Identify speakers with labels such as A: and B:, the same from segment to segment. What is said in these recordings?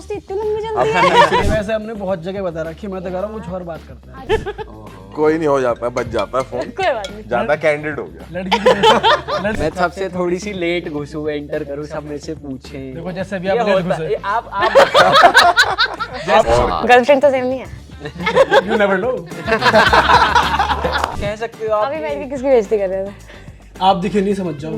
A: दोस्ती इतनी लंबी चलती है।
B: एक्चुअली वैसे हमने बहुत जगह बता रखी, मैं तो कह रहा हूँ कुछ और बात करते हैं।
C: कोई नहीं, हो जाता है, बच जाता है फोन,
A: कोई बात नहीं।
C: ज्यादा कैंडिड हो गया।
B: लड़की की
D: मैं सबसे थोड़ी सी लेट घुसूं, एंटर करूं, सब मेरे से पूछें।
B: देखो जैसे अभी
D: ये
B: आप लेट
D: होता
B: घुसे।
D: है, आप
A: गर्लफ्रेंड तो सेम नहीं है।
B: You never know।
D: कह सकते हो आप।
A: अभी बैठ के किसकी बेइज्जती कर रहे थे?
B: आप दिखे नहीं, समझ जाओ।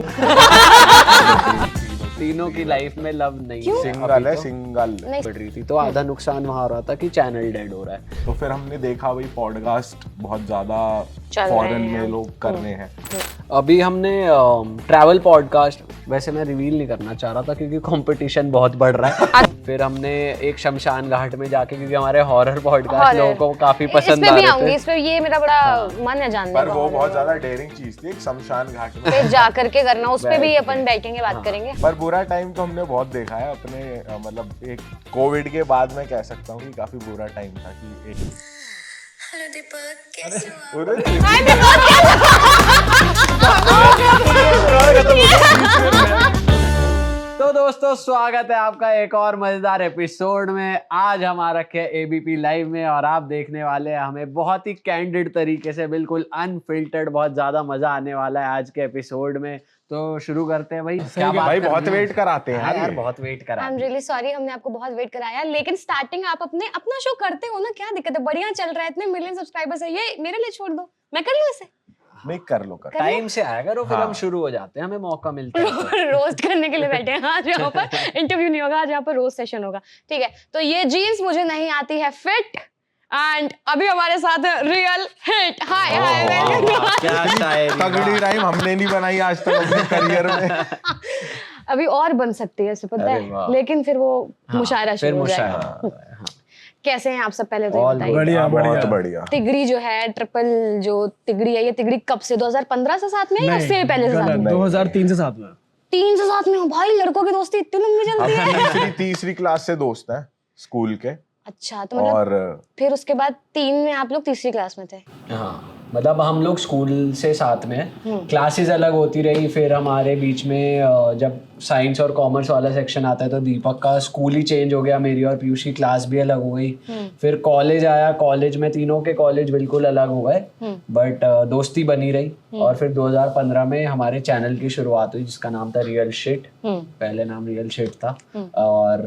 D: तीनों की लाइफ में लव नहीं
C: सिंगल है, सिंगल
D: पड़ रही थी, तो आधा नुकसान वहाँ हो रहा था कि चैनल डेड हो रहा है।
C: तो फिर हमने देखा भाई पॉडकास्ट बहुत ज्यादा
A: चल रहे
C: फॉरेन
A: हैं।
C: में लोग कर रहे हैं।
D: अभी हमने ट्रैवल पॉडकास्ट, वैसे मैं रिवील नहीं करना चाह रहा था क्योंकि कंपटीशन बहुत बढ़ रहा है। फिर हमने एक शमशान घाट में जाके, क्योंकि हमारे हॉरर पॉडकास्ट लोगों को काफी पसंद
A: इस
D: आ
A: पे भी
D: रहे
A: आऊंगी,
D: थे।
A: इस पे ये मेरा बड़ा मन है जानने
C: पर
A: का।
C: वो बहुत ज्यादा डेयरिंग चीज थी, एक शमशान घाट में।
A: फिर जा करके करना, उस पे भी अपन बैठेंगे, बात करेंगे।
C: पर बुरा टाइम तो हमने बहुत देखा है अपने मतलब एक कोविड के बाद मैं कह सकता हूँ कि काफी बुरा टाइम था कि एक
E: हेलो दीपक, कैसे हो आप?
C: अरे
D: तो दोस्तों, स्वागत है आपका एक और मजेदार एपिसोड में। आज हम आ रखे हैं एबीपी लाइव में और आप देखने वाले हैं हमें बहुत ही कैंडिड तरीके से, बिल्कुल अनफिल्टर्ड। बहुत ज्यादा मजा आने वाला है आज के एपिसोड में। तो शुरू करते हैं भाई। क्या बात
C: भाई
D: करनी
C: बहुत
D: है?
C: वेट कराते हैं
D: हाँ यार,
C: ये।
D: बहुत वेट करा।
A: आई एम रियली सॉरी, हमने आपको बहुत वेट कराया, लेकिन स्टार्टिंग आप अपना शो करते हो ना, क्या दिक्कत है? बढ़िया चल रहा है, इतने मिलियन सब्सक्राइबर्स है, ये मेरे लिए छोड़ दो, मैं कर लूं इसे।
C: नहीं, कर लो कर।
D: टाइम से आया करो, फिर हम शुरू हो जाते हैं, हमें मौका मिलता है।
A: रोस्ट करने के लिए बैठे हैं आज यहाँ पर। इंटरव्यू नहीं होगा आज, यहाँ पर रोस्ट सेशन होगा, ठीक है? तो ये जीन्स मुझे नहीं आती है फिट, एंड अभी हमारे साथ है रियल हिट। हाय हाय, वेलकम।
D: क्या शायरी।
C: तगड़ी टाइम हमने नहीं बनाई आज तक अपने करियर में।
A: अभी और बन सकती है, इसे पता
D: अरे वाह।
A: है, लेकिन फिर वो मुशायरा
D: फिर
A: शुरू हो
D: मुशायरा।
A: जाएगा। कैसे हैं आप सब? पहले तो ये
D: All
A: बताइए।
B: बढ़िया
C: बहुत
B: बढ़िया।
C: बढ़िया।
A: तिगड़ी जो है, ट्रिपल जो तिगड़ी है, ये तिगड़ी कब से? 2015 से साथ में है या उससे पहले से साथ में?
B: 2003 से साथ में।
A: 3 से साथ में हो भाई? लड़कों की दोस्ती इतनी लंबी चलती है?
C: हम तीसरी क्लास से दोस्त हैं स्कूल के।
A: अच्छा, तो मतलब
C: और
A: फिर उसके बाद 3 में आप लोग तीसरी क्लास में थे?
D: हाँ, मतलब हम लोग स्कूल से साथ में, क्लासेस अलग होती रही। फिर हमारे बीच में जब साइंस और कॉमर्स वाला सेक्शन आता है तो दीपक का स्कूल ही चेंज हो गया, मेरी और पीयूष की क्लास भी अलग हो गई। फिर कॉलेज आया, कॉलेज में तीनों के कॉलेज बिल्कुल अलग हो गए, बट दोस्ती बनी रही। और फिर 2015 में हमारे चैनल की शुरुआत हुई जिसका नाम था रियल शिट। पहले नाम रियल शिट था, और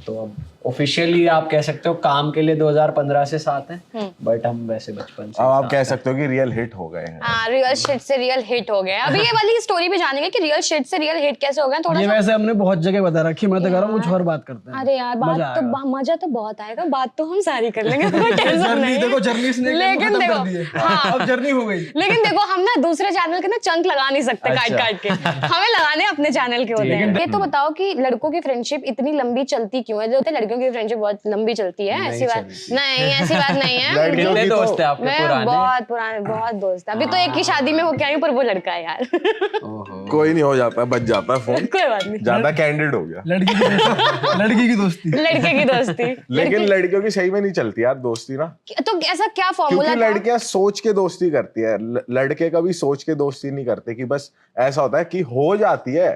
D: तो अब ऑफिशियली आप कह सकते हो काम के लिए 2015 से साथ हैं, बट हम वैसे बचपन से
C: अब आप कह सकते हो कि रियल हिट हो गए हैं।
A: हाँ, रियल शिट से रियल हिट हो गया। अभी ये वाली स्टोरी भी जानेंगे कि रियल शिट से रियल हिट कैसे हो गया, थोड़ा
B: ये
A: सा।
B: वैसे हमने बहुत जगह बता रखी, मैं तो कह रहा हूँ कुछ और बात करते हैं।
A: अरे यार, मजा तो बहुत आएगा, बात तो हम सारी कर लेंगे, कोई टेंशन
B: जर्नी
A: नहीं है।
B: देखो, जर्नी इसने
A: लेकिन
B: खत्म
A: देखो,
B: कर दी है।
A: हाँ।
B: अब जर्नी हो गई।
A: लेकिन देखो, हम ना दूसरे चैनल के ना चंक लगा नहीं सकते काट काट के, हमें लगाने अपने चैनल के होते हैं। ये तो बताओ कि लड़कों की फ्रेंडशिप इतनी लंबी चलती क्यों है? जो होते हैं लड़कियों की फ्रेंडशिप बहुत लंबी चलती है, ऐसी बात नहीं, ऐसी बात नहीं है।
C: लड़कियों
D: कितने
C: की तो
D: दोस्त हैं आपके
A: मैं
D: पुराने?
A: बहुत पुराने, बहुत दोस्त। अभी तो एक की शादी में होके आई हूँ, पर वो लड़का है यार।
C: कोई नहीं, हो जाता है, बच जाता है फोन,
A: कोई बात नहीं,
C: ज्यादा कैंडिड हो गया।
B: लड़की की दोस्ती।
A: लड़के की दोस्ती।
C: लेकिन लड़कियों की सही में नहीं चलती यार दोस्ती ना,
A: तो ऐसा क्या फॉर्मूला
C: क्योंकि लड़कियां सोच के दोस्ती करती है, लड़के कभी सोच के दोस्ती नहीं करते। कि बस ऐसा होता है कि हो जाती है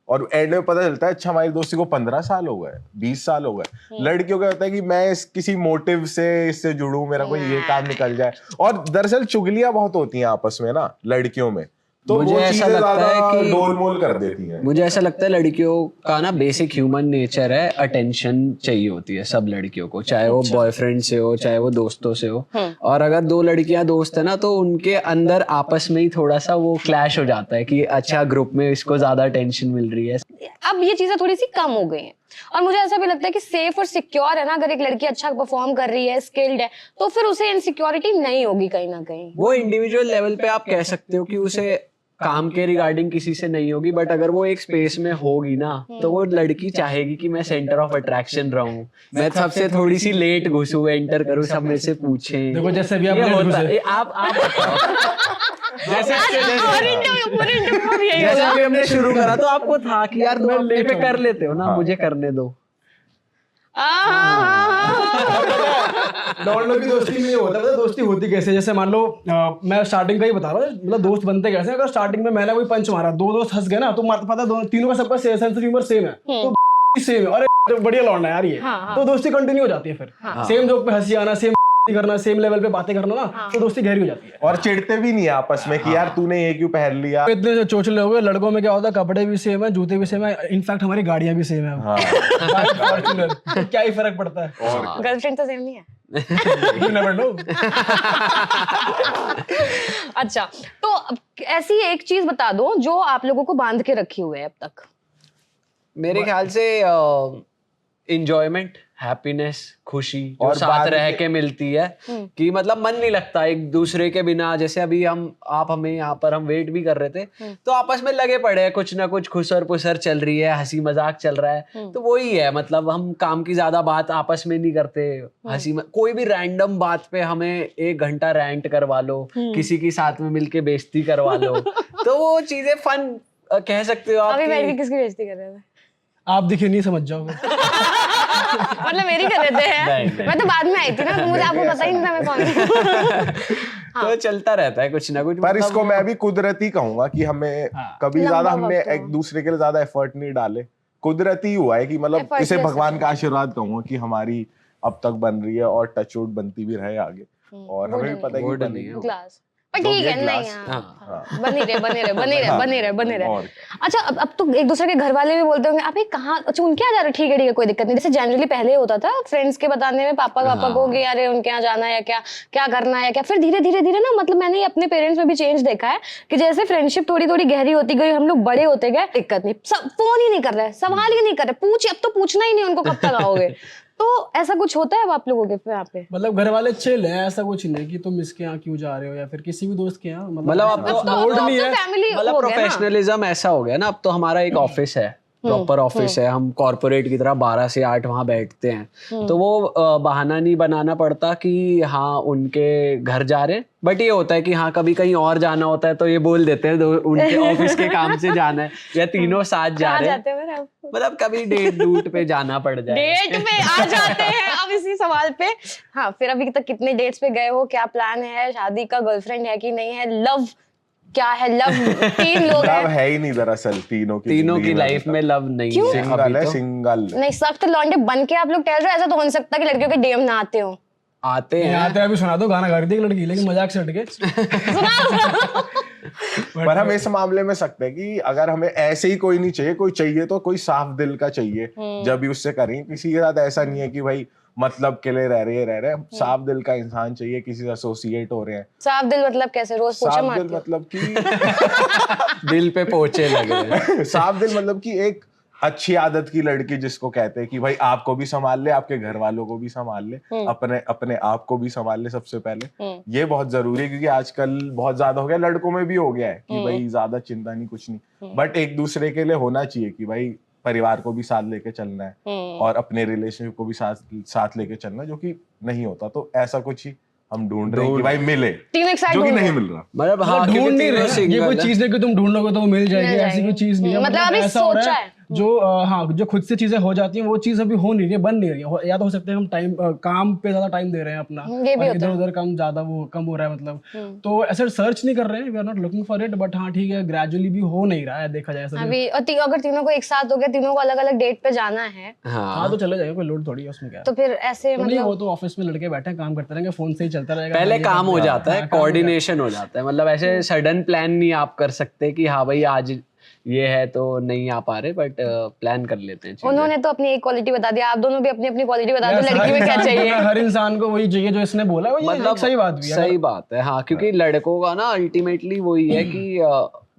C: और एंड में पता चलता है अच्छा हमारी दोस्ती को 15 साल हो गए, 20 साल हो गए। लड़कियों का होता है कि मैं किसी मोटिव से इससे जुड़ूं, मेरा कोई ये काम निकल जाए। और दरअसल चुगलियां बहुत होती हैं आपस में ना लड़कियों में, तो
D: मुझे
C: वो
D: ऐसा
C: चीजें
D: लगता है
C: ज्यादा
D: कि-
C: डोल-मोल कर देती हैं।
D: मुझे ऐसा लगता है लड़कियों का ना बेसिक ह्यूमन नेचर है, अटेंशन चाहिए होती है सब लड़कियों को, चाहे वो बॉयफ्रेंड से हो चाहे वो दोस्तों से हो। और अगर 2 लड़कियां दोस्त है ना, तो उनके अंदर आपस में ही थोड़ा सा वो क्लैश हो जाता है कि अच्छा ग्रुप में इसको ज्यादा अटेंशन मिल रही है।
A: अब ये चीजें थोड़ी सी कम हो गई हैं, और मुझे ऐसा भी लगता है कि सेफ और सिक्योर है ना, अगर एक लड़की अच्छा परफॉर्म कर रही है, स्किल्ड है, तो फिर उसे इनसिक्योरिटी नहीं होगी कहीं ना कहीं।
D: वो इंडिविजुअल लेवल पे आप कह सकते हो कि उसे काम के रिगार्डिंग किसी से नहीं होगी, बट अगर वो एक स्पेस में होगी ना, तो वो लड़की चाहेगी कि मैं सेंटर ऑफ अट्रैक्शन रहूं, मैं सबसे थोड़ी सी लेट घुसूं, एंटर करूं, सब मेरे से पूछें।
B: देखो जैसे अभी आप
D: ये
B: लेट
D: होता
B: घुसे।
D: है। आप जैसे
A: और पूरे इंटरव्यू में यही
D: जैसे
A: होगा।
D: अभी हमने शुरू करा तो आपको था कि यार तुम अपने पे कर लेते हो ना, मुझे करने दो।
B: नॉर्मल की दोस्ती में होता है, दोस्ती होती कैसे? जैसे मान लो मैं स्टार्टिंग का ही बता रहा हूँ, मतलब दोस्त बनते कैसे? अगर स्टार्टिंग में मैंने कोई पंच मारा, 2 दोस्त हंस गए ना, तो पता है तीनों का सबका सेंस ऑफ ह्यूमर सेम है, तो सेम है, अरे बढ़िया लौंडा है यार ये, तो दोस्ती कंटिन्यू हो जाती है फिर। सेम जोक पे हंसी आना, सेम करना, सेम लेवल पे बातें करना ना, तो दोस्ती गहरी हो जाती है।
C: और चिढ़ते भी नहीं है आपस में कि यार तूने ये क्यों पहन लिया।
B: इतने जो चोचले हो गए, लड़कों में क्या होता है, कपड़े भी सेम है, जूते भी सेम है, इनफैक्ट हमारी गाड़ियां भी सेम है। फॉर्च्यूनर, तो क्या ही फर्क पड़ता है।
A: गर्लफ्रेंड तो सेम नहीं है।
B: You never know।
A: अच्छा, तो ऐसी एक चीज बता दो जो आप लोगों को बांध के रखी हुई है अब तक।
D: मेरे ख्याल से इंजॉयमेंट, हैप्पीनेस, खुशी जो
C: और
D: साथ
C: बाद
D: रह
C: में-
D: के मिलती है कि मतलब मन नहीं लगता एक दूसरे के बिना। जैसे अभी हमें यहाँ पर हम वेट भी कर रहे थे तो आपस में लगे पड़े हैं, कुछ ना कुछ खुसर पुसर चल रही है, हंसी मजाक चल रहा है, तो वही है। मतलब हम काम की ज्यादा बात आपस में नहीं करते, कोई भी रैंडम बात पे हमें 1 घंटा रैंट करवा लो, किसी की साथ में मिलके बेइज्जती करवा लो, तो वो चीजें फन कह सकते हो
A: अभी मैं भी
D: आप।
A: किसकी बेइज्जती कर रहे थे?
B: आप दिखे नहीं, समझ जाओगे।
A: मतलब मेरी कर रहे थे। मैं तो बाद में आई थी ना, तो मुझे आपको पता ही नहीं था मैं कौन हूँ।
D: तो चलता रहता है कुछ ना कुछ।
C: पर
D: मतलब
C: इसको मैं भी कुदरती कहूंगा कि हमें कभी
A: लंबा
C: ज्यादा हमने
A: वक्त हो।
C: एक दूसरे के लिए ज्यादा एफर्ट नहीं डाले, कुदरती हुआ है कि मतलब
A: Effortless
C: इसे
A: है।
C: भगवान का आशीर्वाद कहूंगा कि हमारी अब तक बन रही है और टचवुड बनती भी रहे आगे। और हमें भी पता है कि
D: Wooden
C: बनेगी।
D: ही है।
A: ग्लास पर
C: जो
A: ठीक
C: भी
A: है,
C: है
A: नहीं
C: glass।
A: हाँ, बने रहे।
C: और
A: अच्छा, अब तो एक दूसरे के घर वाले भी बोलते होंगे अबे कहाँ, अच्छा उनके यहाँ जा रहे, ठीक है कोई दिक्कत नहीं। जैसे जनरली पहले होता था फ्रेंड्स के बताने में, पापा को कि अरे उनके यहाँ जाना है, क्या क्या करना है क्या। फिर धीरे धीरे ना, मतलब मैंने ये अपने पेरेंट्स में भी चेंज देखा है कि जैसे फ्रेंडशिप थोड़ी थोड़ी गहरी होती गई, हम लोग बड़े होते गए, दिक्कत नहीं, सब फोन ही नहीं कर रहे, सवाल ही नहीं कर रहे, अब तो पूछना ही नहीं उनको कब तक आओगे। तो ऐसा कुछ होता है अब आप लोगों के यहाँ पे?
B: मतलब घर वाले चिल है, ऐसा कुछ नहीं कि तुम इसके यहाँ क्यों जा रहे हो या फिर किसी भी दोस्त के यहाँ।
D: मतलब अब तो
B: लोड नहीं है।
A: फैमिली
D: मतलब प्रोफेशनलिज्म ऐसा हो गया ना, अब तो हमारा एक ऑफिस है, प्रॉपर ऑफिस है, हम कॉर्पोरेट की तरह 12 से 8 वहां बैठते हैं, तो वो बहाना नहीं बनाना पड़ता कि हाँ उनके घर जा रहे हैं। बट ये होता है कि हाँ कभी कहीं और जाना होता है तो ये बोल देते हैं उनके ऑफिस के काम से जाना है, या तीनों साथ जा रहे
A: जाते
D: हैं।
A: हैं
D: मतलब कभी डेट पे जाना पड़ जाए,
A: डेट पे आ जाते हैं। अब इसी सवाल पे, हाँ, फिर अभी तक कितने डेट्स पे गए हो, क्या प्लान है शादी का, गर्लफ्रेंड है कि नहीं है, लव क्या है? लव 3 लोग
C: लव
A: हैं,
C: है ही नहीं दरअसल तीनों की जिंदगी
D: लाइफ में लव नहीं है
C: सिंगल
D: अभी
C: है,
D: तो।
C: सिंगल।
A: नहीं सख्त लौंडे बन के आप लोग टहल रहे हो, ऐसा तो हो नहीं सकता कि लड़कियों के डीएम ना आते हो।
D: आते हैं,
B: यहाँ अभी सुना दो, गाना गा रही थी एक लड़की, लेकिन मजाक से हट के।
C: पर हम इस मामले में सकते हैं कि अगर हमें ऐसे ही कोई नहीं चाहिए, कोई चाहिए तो कोई साफ दिल का चाहिए, जब भी उससे करें। किसी के साथ ऐसा नहीं है कि भाई मतलब के लिए रह रहे हैं, साफ दिल का इंसान चाहिए, किसी से एसोसिएट हो रहे हैं।
A: साफ दिल मतलब कैसे? रोज पोछा
C: साफ
A: मारते
C: दिल
A: हो?
C: मतलब कि
D: दिल पे पोछे लग रहे हैं।
C: साफ दिल मतलब कि एक अच्छी आदत की लड़की जिसको कहते हैं कि भाई आपको भी संभाल ले, आपके घर वालों को भी संभाल ले, अपने अपने आप को भी संभाल ले सबसे पहले। ये बहुत जरूरी है क्योंकि आजकल बहुत ज्यादा हो गया, लड़कों में भी हो गया है कि भाई ज्यादा चिंता नहीं, कुछ नहीं, बट एक दूसरे के लिए होना चाहिए कि भाई परिवार को भी साथ लेके चलना है और अपने रिलेशनशिप को भी साथ लेके चलना है, जो कि नहीं होता। तो ऐसा कुछ ही हम ढूंढ रहे हैं कि भाई मिले,
A: तीनों एक साथ
C: जो कि
A: ढूंढ
C: नहीं
A: रहे।
C: मिल रहा।
D: मतलब हाँ,
B: ढूंढ
D: क्योंकि
B: नहीं
D: तीनों
B: रहे, ये
D: single
B: कोई
D: है।
B: चीज नहीं कि तुम ढूंढोगे तो वो मिल जाएगी, ऐसी कोई चीज नहीं है।
A: मतलब अभी
B: ऐसा हो रहा
A: सोचा
B: है जो हाँ, जो खुद से चीजें हो जाती हैं वो चीज अभी हो नहीं रही है, बन नहीं रही है। या तो हो सकता है हम टाइम काम पे ज्यादा टाइम दे रहे हैं अपना,
A: ये भी होता
B: इधर उधर कम ज्यादा वो कम हो रहा है, मतलब तो ऐसे सर्च नहीं कर रहे हैं, we are not looking for it, but हाँ ठीक है, ग्रेजुअली भी हो नहीं रहा है देखा जाए ऐसा।
A: अभी और अगर तीनों को एक साथ हो गया, तीनों को अलग अलग डेट पे जाना है,
B: हाँ तो चले जाएगा, कोई लोड थोड़ी है उसमें, क्या
A: तो फिर ऐसे
B: तो नहीं,
A: मतलब
B: वो तो ऑफिस में लड़के बैठे हैं, काम करते रहेंगे, फोन से ही चलता रहेगा,
D: पहले
B: ये
D: काम
B: कर
D: हो
B: लिया।
D: जाता है,
B: हाँ, काम हो
D: कोऑर्डिनेशन हो जाता है। मतलब ऐसे सडन प्लान नहीं आप कर सकते कि हाँ भाई आज ये है तो नहीं आ पा रहे, बट प्लान कर लेते हैं चीजें।
A: उन्होंने तो अपनी एक क्वालिटी बता दिया, आप दोनों भी अपनी अपनी क्वालिटी बता दो,
B: यार,
A: लड़की में क्या चाहिए।
B: हर इंसान को वही चाहिए जो इसने बोला, वो ये
D: मतलब
B: एक सही बात भी है।
D: सही बात है हाँ, क्योंकि लड़कों का ना अल्टीमेटली वही है कि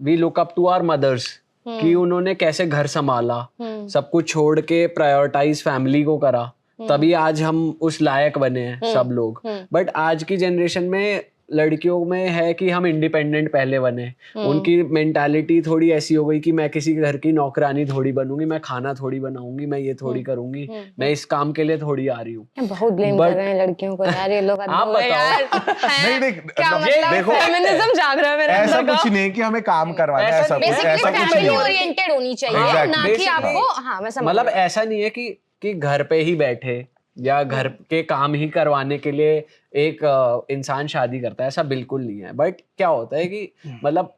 D: we look up to our mothers, कि उन्होंने कैसे घर संभाला, सब कुछ छोड़ के प्रायोरिटाइज फैमिली को करा, तभी आज हम उस लायक बने हैं सब लोग। बट आज की जनरेशन में लड़कियों में है कि हम इंडिपेंडेंट पहले बने, उनकी मेंटालिटी थोड़ी ऐसी हो गई कि मैं किसी घर की नौकरानी थोड़ी बनूंगी, मैं खाना थोड़ी बनाऊंगी, मैं ये थोड़ी करूंगी, मैं इस काम के लिए थोड़ी आ रही हूँ।
A: बहुत ब्लेम कर रहे हैं लड़कियों को यार, ये लोग
D: आप बताओ।
A: यार
C: नहीं देख,
A: क्या
C: ये
A: मतलब
C: देखो,
A: फेमिनिज्म जाग रहा है मेरे
C: ऐसा
A: अंदर
C: कुछ
A: का।
C: नहीं कि हमें काम करवाना है,
D: ऐसा
C: ऐसा कुछ
A: बेसिकली
C: ऐसा कुछ
A: फैमिली
C: नहीं है।
A: ओरिएंटेड होनी चाहिए,
C: Exactly.
A: ना कि
D: Basic-
A: आपको, हाँ मैं समझ
D: मतलब
A: रही हूँ।
D: ऐसा नहीं है कि घर पे ही बैठे या घर के काम ही करवाने के लिए एक इंसान शादी करता है, ऐसा बिल्कुल नहीं है। बट क्या होता है कि मतलब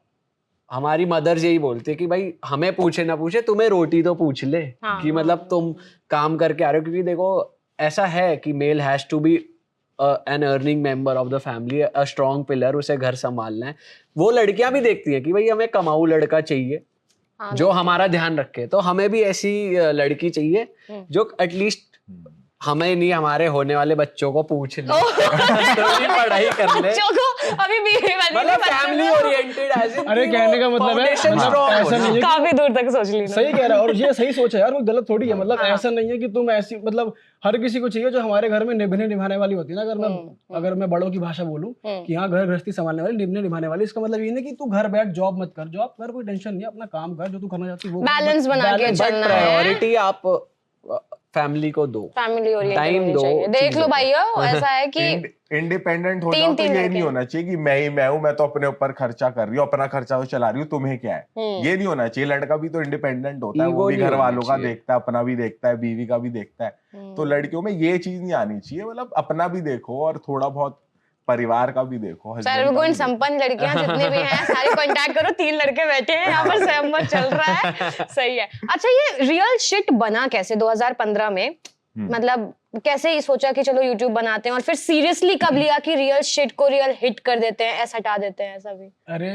D: हमारी मदर्स यही बोलती है कि भाई हमें पूछे ना पूछे तुम्हें रोटी तो पूछ ले कि मतलब तुम काम करके आ रहे हो, क्योंकि देखो ऐसा है कि male has to be an earning member of the family, a strong pillar, उसे घर संभालना है। वो लड़कियां भी देखती हैं कि भाई हमें कमाऊ लड़का चाहिए जो हमारा ध्यान रखे, तो हमें भी ऐसी लड़की चाहिए जो एटलीस्ट हमें नहीं हमारे होने वाले बच्चों को पूछ ले थोड़ी पढ़ाई कर ले,
A: बच्चों को अभी भी
D: मतलब फैमिली ओरिएंटेड एज इन।
B: अरे कहने का मतलब है ऐसा नहीं है
A: काफी दूर तक सोच ली
B: सही कह रहा है, और ये सही सोच है यार, कोई गलत थोड़ी है। मतलब ऐसा नहीं है कि तुम ऐसी, मतलब हर किसी को चाहिए जो हमारे घर में निभाने वाली होती है ना। अगर मैं बड़ों की भाषा बोलूं कि हाँ घर गृहस्थी संभालने वाली, निभाने वाली, इसका मतलब ये नहीं कि तू घर बैठ जॉब मत कर, जॉब कर, कोई टेंशन नहीं है, अपना काम कर जो तू करना चाहती है वो
A: बैलेंस बना के चलना है।
D: प्रायोरिटी आप फैमिली को दो,
A: फैमिली ओरिएंटेड
D: टाइम
A: होनी
D: दो,
A: चाहिए। देख लो भैया ऐसा है कि
C: इंडिपेंडेंट हो जाओ तो ये नहीं होना चाहिए कि मैं हूं, मैं तो अपने ऊपर खर्चा कर रही हूँ, अपना खर्चा तो चला रही हूँ, तुम्हें क्या है। ये नहीं होना चाहिए। लड़का भी तो इंडिपेंडेंट होता है, वो भी घर वालों का देखता है, अपना भी देखता है, बीवी का भी देखता है। तो लड़कियों में ये चीज नहीं आनी चाहिए, मतलब अपना भी देखो और थोड़ा बहुत परिवार का भी देखो।
A: सर्वगुण संपन्न लड़कियां जितने भी हैं सारे कांटेक्ट करो, 3 लड़के बैठे हैं यहाँ पर, सहमत चल रहा है। सही है। अच्छा ये रियल शिट बना कैसे 2015 में? मतलब कैसे ही सोचा कि चलो YouTube बनाते हैं, और फिर सीरियसली कब लिया कि रियल शिट को रियल हिट कर देते हैं, ऐसा हटा देते हैं? ऐसा भी
B: अरे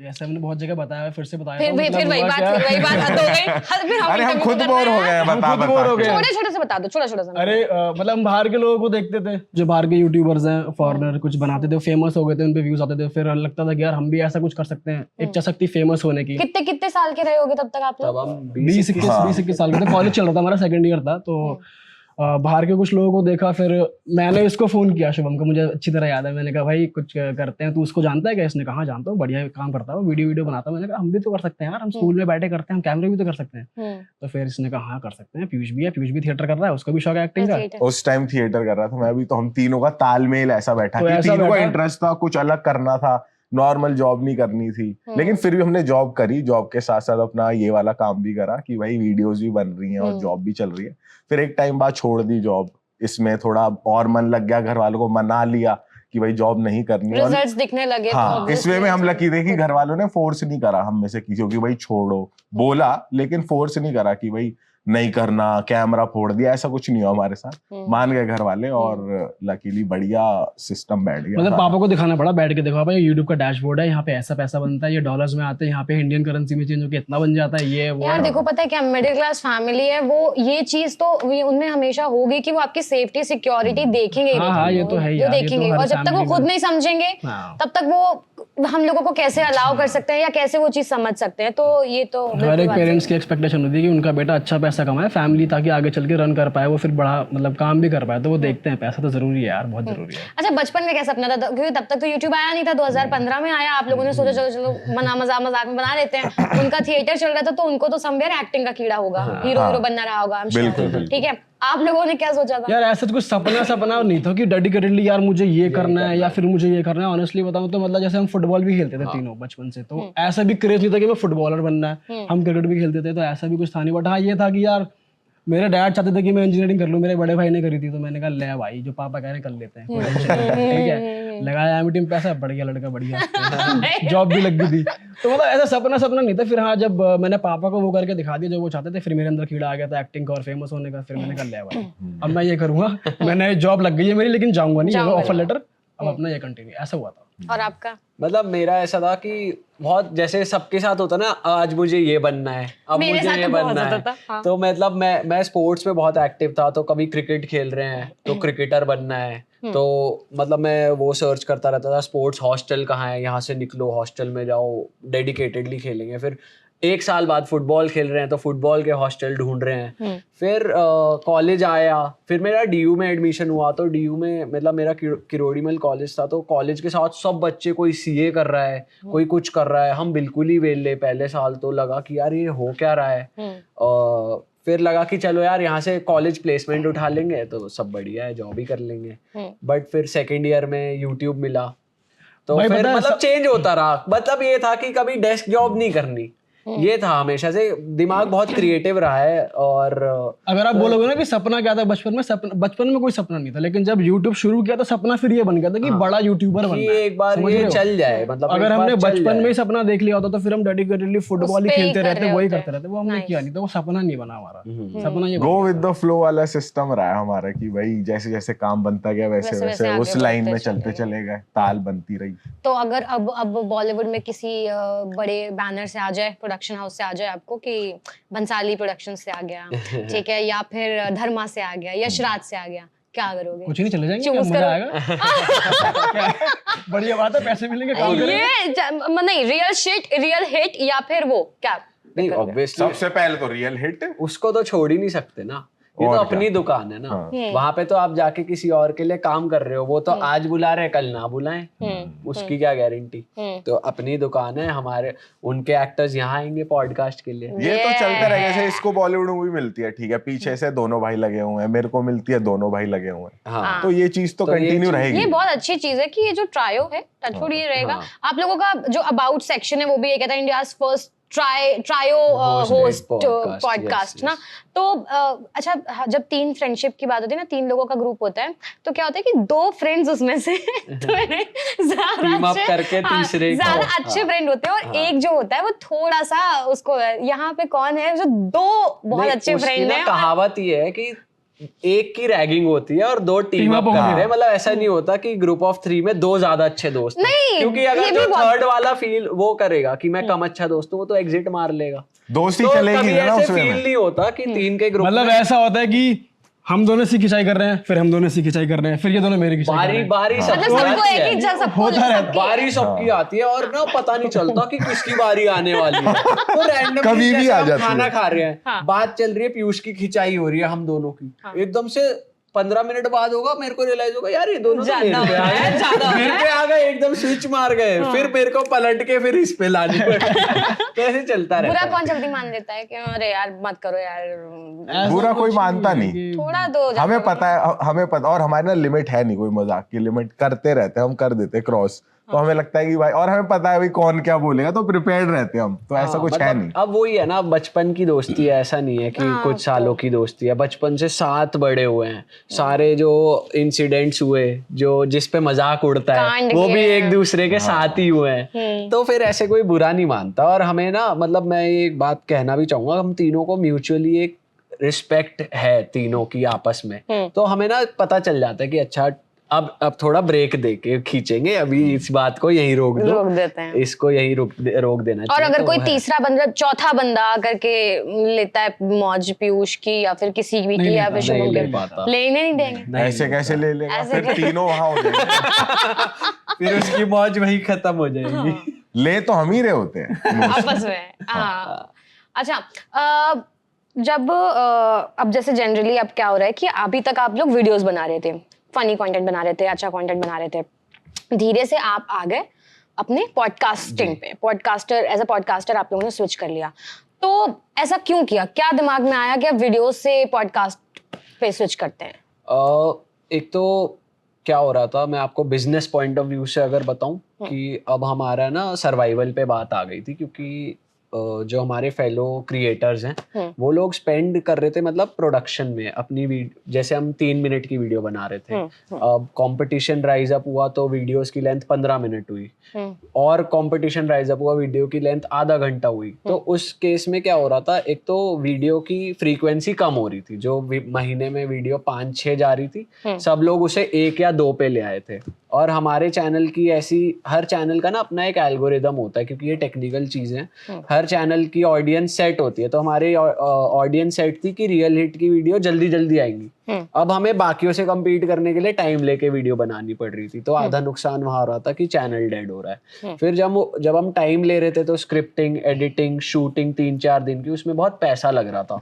B: ऐसा हमने बहुत जगह बताया, फिर से बताया,
A: फिर वही बात हद हो गई। फिर
C: अरे हम खुद बोर हो गए,
A: छोटे से बता दो, छोटा सा।
B: अरे मतलब हम बाहर के लोगों को देखते थे, जो बाहर के यूट्यूबर्स हैं, फॉरेनर कुछ बनाते थे, फेमस हो गए थे, उन पे व्यूज आते थे, फिर लगता था कि यार हम भी ऐसा कुछ कर सकते हैं, इच्छा शक्ति फेमस होने की।
A: कितने साल के रहे होगे तब तक आप लोग?
D: तब हम
B: 20-21 साल के थे, कॉलेज चल रहा था, हमारा सेकंड ईयर था। तो बाहर के कुछ लोगों को देखा, फिर मैंने इसको फोन किया, शुभम को, मुझे अच्छी तरह याद है। मैंने कहा भाई कुछ करते हैं, तू उसको जानता है क्या? इसने कहा जानता हूँ, बढ़िया काम करता है, वीडियो बनाता है। मैंने कहा हम भी तो कर सकते हैं यार, हम स्कूल में बैठे करते हैं, हम कैमरे भी तो कर सकते हैं। तो फिर इसने कहा हाँ कर सकते हैं, पीयूष भी है, पीयूष भी थिएटर कर रहा है, उसको भी शौक है एक्टिंग का।
C: उस टाइम थिएटर कर रहा था मैं भी, तो हम तीनों का तालमेल ऐसा बैठा कि तीनों का इंटरेस्ट था, कुछ अलग करना था, नॉर्मल जॉब नहीं करनी थी। लेकिन फिर भी हमने जॉब करी, जॉब के साथ साथ अपना ये वाला काम भी करा कि भाई वीडियोस भी बन रही हैं और जॉब भी चल रही है। फिर एक टाइम बाद छोड़ दी जॉब, इसमें थोड़ा और मन लग गया, घर वालों को मना लिया कि भाई जॉब नहीं करनी,
A: रिजल्ट्स दिखने लगे।
C: हाँ, इस वे में हम लकी थे कि घर वालों ने फोर्स नहीं करा हम में से किसी को कि भाई छोड़ो, बोला लेकिन फोर्स नहीं करा कि भाई नहीं करना, कैमरा फोड़ दिया, ऐसा कुछ नहीं हुआ हमारे साथ। मान गए घर वाले और लकीली बढ़िया सिस्टम बैठ गया।
B: मतलब पापा को दिखाना पड़ा बैठ के, देखो पापा ये यूट्यूब का डैशबोर्ड है, यहाँ पे ऐसा पैसा बनता है, ये डॉलर्स में आते हैं, यहाँ पे इंडियन करेंसी में चेंज होकर इतना बन जाता है, ये वो।
A: यार देखो पता है क्या, मिडिल क्लास फैमिली है वो, ये चीज तो उनमें हमेशा होगी कि वो आपकी सेफ्टी सिक्योरिटी देखेंगे।
B: हाँ, ये तो है ही,
A: जो देखेंगे, और जब तक वो खुद नहीं समझेंगे तब तक वो हम लोगों को कैसे अलाउ कर सकते हैं या कैसे वो चीज समझ सकते हैं। तो ये तो
B: हर एक पेरेंट्स की एक्सपेक्टेशन होती है कि उनका बेटा अच्छा पैसा कमाए, फैमिली ताकि आगे चल के रन कर पाए, वो फिर बड़ा मतलब काम भी कर पाए। तो वो देखते हैं पैसा तो जरूरी है यार, बहुत जरूरी है।
A: अच्छा बचपन में क्या सपना था? क्योंकि तब तक तो यूट्यूब आया नहीं था, 2015 में आया। आप लोगों ने सोचा चलो चलो मजाक में बना लेते हैं। उनका थिएटर चल रहा था तो उनको तो समवेयर एक्टिंग का कीड़ा होगा, हीरो बनना रहा होगा। ठीक है, आप लोगों ने क्या सोचा था?
B: यार ऐसा कुछ सपना नहीं था कि डेडिकेटेडली यार मुझे ये करना है या फिर मुझे ये करना है। ऑनेस्टली बताऊं तो मतलब जैसे हम फुटबॉल भी खेलते थे तीनों बचपन से, तो ऐसा भी क्रेज नहीं था कि मैं फुटबॉलर बनना है। हम क्रिकेट भी खेलते थे, तो ऐसा भी कुछ था नहीं। बट हाँ ये था कि यार मेरे डैड चाहते थे कि मैं इंजीनियरिंग कर लूं, मेरे बड़े भाई ने करी थी, तो मैंने कहा ले भाई जो पापा कह रहे हैं कर लेते हैं, कोई टेंशन नहीं है। ठीक है, लगाया एमटी में पैसा, बढ़ गया लड़का, बढ़िया जॉब भी लग गई थी। तो मतलब ऐसा सपना नहीं था। फिर हाँ जब मैंने पापा को वो करके दिखा दिया जो वो चाहते थे, फिर मेरे अंदर कीड़ा आ गया था एक्टिंग का और फेमस होने का। फिर मैंने कहा ले भाई अब मैं ये करूंगा, मैंने जॉब लग गई है मेरी, लेकिन जाऊंगा नहीं, ऑफर लेटर, अब अपना ये कंटिन्यू। ऐसा हुआ था।
A: और आपका?
D: मतलब मेरा ऐसा था कि बहुत जैसे सबके साथ होता ना, आज मुझे ये बनना है, अब मुझे ये बनना है।
A: हाँ।
D: तो मतलब मैं स्पोर्ट्स में बहुत एक्टिव था, तो कभी क्रिकेट खेल रहे हैं तो क्रिकेटर बनना है, तो मतलब मैं वो सर्च करता रहता था स्पोर्ट्स हॉस्टल कहाँ है, यहाँ से निकलो हॉस्टल में जाओ, डेडिकेटेडली खेलेंगे। फिर 1 साल बाद फुटबॉल खेल रहे हैं तो फुटबॉल के हॉस्टल ढूंढ रहे हैं। फिर कॉलेज आया, फिर मेरा डीयू में एडमिशन हुआ, तो डीयू में मतलब मेरा किरोड़ीमल कॉलेज था, तो कॉलेज के साथ सब बच्चे, कोई सीए कर रहा है, कोई कुछ कर रहा है, हम बिल्कुल ही वेले। पहले साल तो लगा कि यार ये हो क्या रहा है। फिर लगा कि चलो यार यहाँ से कॉलेज प्लेसमेंट उठा लेंगे तो सब बढ़िया है, जॉब ही कर लेंगे। बट फिर सेकेंड ईयर में यूट्यूब मिला, तो फिर मतलब चेंज होता रहा। मतलब ये था कि कभी डेस्क जॉब नहीं करनी, ये था हमेशा से, दिमाग बहुत क्रिएटिव रहा है। और
B: अगर आप बोलोगे ना कि सपना क्या था बचपन में, बचपन में कोई सपना नहीं था, लेकिन जब YouTube शुरू किया तो सपना फिर ये बन गया था कि बड़ा यूट्यूबर बनना है।
D: एक बार
B: समझ
D: ये
B: रहे हो?
D: चल जाए, मतलब
B: अगर
D: एक बार
B: हमने
D: चल
B: बचपन
D: जाए।
B: में ही सपना देख लिया होता तो फिर हम डेडिकेटेडली फुटबॉल ही
A: उस पे ही
B: खेलते
A: कर
B: रहते,
A: रहे
B: वही
A: होते।
B: करते रहते, वो हमने किया नहीं, तो वो सपना नहीं बना हमारा। सपना ये
C: गो विद द फ्लो वाला सिस्टम रहा है हमारा कि भाई जैसे जैसे काम बनता गया वैसे
A: वैसे
C: वैसे
A: आगे
C: उस लाइन
A: बढ़ते
C: में चलते चले गए, ताल बनती रही।
A: तो अगर अब बॉलीवुड में किसी बड़े बैनर से आ जाए, प्रोडक्शन हाउस से आ जाए आपको कि बंसाली प्रोडक्शन से आ गया, ठीक है, या फिर धर्मा से आ गया, यशराज से आ गया, क्या करोगे?
B: कुछ नहीं, चले जाएंगे,
A: Choose
B: मजा
A: करो।
B: आएगा। क्या है? बढ़िया बात है, पैसे मिलेंगे, काम करेंगे।
A: नहीं, रियल हिट या फिर वो क्या?
D: नहीं, ऑब्वियसली
C: सबसे पहले तो रियल हिट,
D: उसको तो छोड़ ही नहीं सकते ना, ये तो
C: और
D: अपनी
C: क्या?
D: दुकान है ना।
C: हाँ।
D: वहां पे तो आप जाके किसी और के लिए काम कर रहे हो, वो तो आज बुला रहे कल ना बुलाएं, उसकी क्या गारंटी। तो अपनी दुकान है, हमारे उनके एक्टर्स यहाँ आएंगे पॉडकास्ट के लिए।
C: ये तो चलता रहेगा। जैसे इसको बॉलीवुड मूवी मिलती है, ठीक है, पीछे से दोनों भाई लगे हुए हैं, मेरे को मिलती है दोनों भाई लगे हुए हैं,
D: हाँ,
C: तो ये चीज तो
D: तो ये
C: कंटिन्यू
D: चीज-
C: रहेगी।
A: ये बहुत अच्छी चीज है कि ये जो ट्रायो है, टचवुड ये रहेगा। आप लोगों का जो अबाउट सेक्शन है वो भी ये कहता है India's first trio host
D: podcast,
A: podcast
D: yes,
A: ना। तो अच्छा, जब तीन फ्रेंडशिप की बात होती है ना, तीन लोगों का ग्रुप होता है, तो क्या होता है कि दो फ्रेंड्स उसमें से थोड़े
D: Team up करके तीसरे को,
A: ज्यादा अच्छे फ्रेंड होते हैं, और एक जो होता है वो थोड़ा सा उसको, यहाँ पे कौन है जो दो बहुत
D: नहीं,
A: अच्छे
D: उसकी
A: फ्रेंड
D: ना
A: हैं,
D: कहावत ये है कि एक की रैगिंग होती है और दो टीम
B: Team
D: अप
B: up
D: कर
B: होती
D: रहे
B: है।
D: हैं। मतलब ऐसा नहीं होता कि ग्रुप ऑफ 3 में दो ज्यादा अच्छे दोस्त हैं।
A: नहीं,
D: क्योंकि
A: ये
D: अगर
A: भी
D: जो
A: बहुत-
D: थर्ड वाला फील वो करेगा कि मैं कम अच्छा दोस्त हूँ, वो तो एग्जिट मार लेगा।
C: दोस्ती
D: तो
C: चलेगी
D: कभी
C: ना
D: ऐसे
C: उसमें
D: फील
C: में।
D: नहीं होता कि तीन के ग्रुप
B: मतलब
D: में
B: ऐसा होता है कि हम दोनों सी खिंचाई कर रहे हैं, फिर हम दोनों सी खिंचाई कर रहे हैं, फिर ये दोनों मेरी खिंचाई कर रहे
D: बारी
B: हैं।
D: बारी
A: मतलब
D: सबको
A: सबको
D: आती
A: एक
D: है।
A: ही सबको
B: होता रहता है।
A: सबकी
D: बारी सबकी आती है और ना पता नहीं चलता कि किसकी बारी आने वाली है। तो रैंडम
C: कभी भी आ जाती है।
D: खाना खा रहे हैं,
A: हाँ।
D: बात चल रही है, पीयूष की खिंचाई हो रही है हम दोनों की, एकदम से 15 मिनट बाद होगा, मेरे को रियलाइज होगा यार ये दोनों तो
A: ज्यादा
D: मेरे पे
A: हो
D: आ
A: रहा है,
D: गए,
A: ज्यादा हो
D: मेरे पे आ गए, एकदम स्विच मार गए, फिर मेरे को पलट के फिर इस पे लानी पड़ी। तो ऐसे चलता
A: बुरा
D: रहता है।
A: कौन जल्दी मान लेता है कि अरे यार मत करो यार,
B: ऐसा
C: बुरा कोई
B: कुछ
C: मानता
B: है
C: नहीं।
B: कि-
A: थोड़ा दो ज्यादा
C: हमें
A: हो
C: पता है, हमें पता, और हमारे ना लिमिट है नहीं, कोई मजाक की लिमिट करते रहते हैं हम, कर देते क्रॉस, तो हमें लगता है कि भाई, और हमें पता है भाई कौन क्या बोलेगा, तो प्रिपेयर्ड रहते हैं हम, तो ऐसा
D: हाँ,
C: कुछ है
D: मतलब
C: नहीं।
D: अब वही है ना, बचपन की दोस्ती है, ऐसा नहीं है कि कुछ सालों की दोस्ती है, बचपन से साथ बड़े हुए हैं, सारे जो इंसिडेंट्स हुए, जो जिस पे मजाक उड़ता है,
A: कांड
D: वो भी
A: किए हैं।
D: एक दूसरे के साथ ही हुए हैं, तो फिर ऐसे कोई बुरा नहीं मानता। और हमें ना, मतलब मैं एक बात कहना भी चाहूंगा, हम तीनों को म्यूचुअली एक रिस्पेक्ट है तीनों की आपस में, तो हमें ना पता चल जाता है कि अच्छा अब थोड़ा ब्रेक देके खींचेंगे, अभी इस बात को यहीं रोक दो,
A: रोक देते हैं।
D: इसको यहीं रोक देना
A: और
D: चाहिए।
A: अगर
D: तो
A: कोई
D: है।
A: तीसरा बंदा, चौथा बंदा करके लेता है मौज पीयूष की या फिर किसी भी की या फिर शुभम
D: नहीं ले
A: की,
D: पाता।
A: लेने नहीं देंगे।
C: ऐसे कैसे ले लेगा,
A: ऐसे
C: फिर तीनों वहां हो जाएंगे।
D: फिर उसकी मौज वही खत्म हो जाएगी।
C: ले तो हम ही रहे होते हैं।
A: आपस में, हाँ। अच्छा, जब अब जैसे जनरली अब क्या हो रहा है कि अभी तक आप लोग वीडियोस बना रहे थे, फनी कंटेंट बना रहे थे, अच्छा कंटेंट बना रहे थे, धीरे से आप आ गए अपने पॉडकास्टिंग पे, पॉडकास्टर, एज अ पॉडकास्टर आप लोगों ने स्विच कर लिया। तो ऐसा क्यों किया, क्या दिमाग में आया कि आप वीडियो से पॉडकास्ट पे स्विच करते हैं?
D: एक तो क्या हो रहा था, मैं आपको बिजनेस पॉइंट ऑफ व्यू से अगर बताऊं कि अब हमारा ना सर्वाइवल पे बात आ गई थी, क्योंकि जो हमारे फेलो क्रिएटर्स हैं वो लोग स्पेंड कर रहे थे, मतलब प्रोडक्शन में अपनी जैसे हम 3 मिनट की वीडियो बना रहे थे, अब कंपटीशन राइज अप हुआ तो वीडियोस की लेंथ 15 मिनट हुई, और कंपटीशन राइज अप हुआ, वीडियो की लेंथ आधा घंटा हुई। तो उस केस में क्या हो रहा था, एक तो वीडियो की फ्रीक्वेंसी कम हो रही थी, जो महीने में वीडियो 5-6 जा रही थी, सब लोग उसे 1 या 2 पे ले आए थे। और हमारे चैनल की ऐसी, हर चैनल का ना अपना एक एल्गोरिदम होता है, क्योंकि ये टेक्निकल चीजें, हर चैनल की ऑडियंस सेट होती है, तो हमारी ऑडियंस सेट थी कि रियल हिट की वीडियो जल्दी जल्दी आएंगी। अब हमें बाकियों से compete करने के लिए टाइम लेके वीडियो बनानी पड़ रही थी, तो आधा नुकसान वहां हो रहा था कि चैनल डेड हो रहा है। फिर जब हम टाइम ले रहे थे तो स्क्रिप्टिंग, एडिटिंग, शूटिंग 3-4 दिन की, उसमें बहुत पैसा लग रहा था।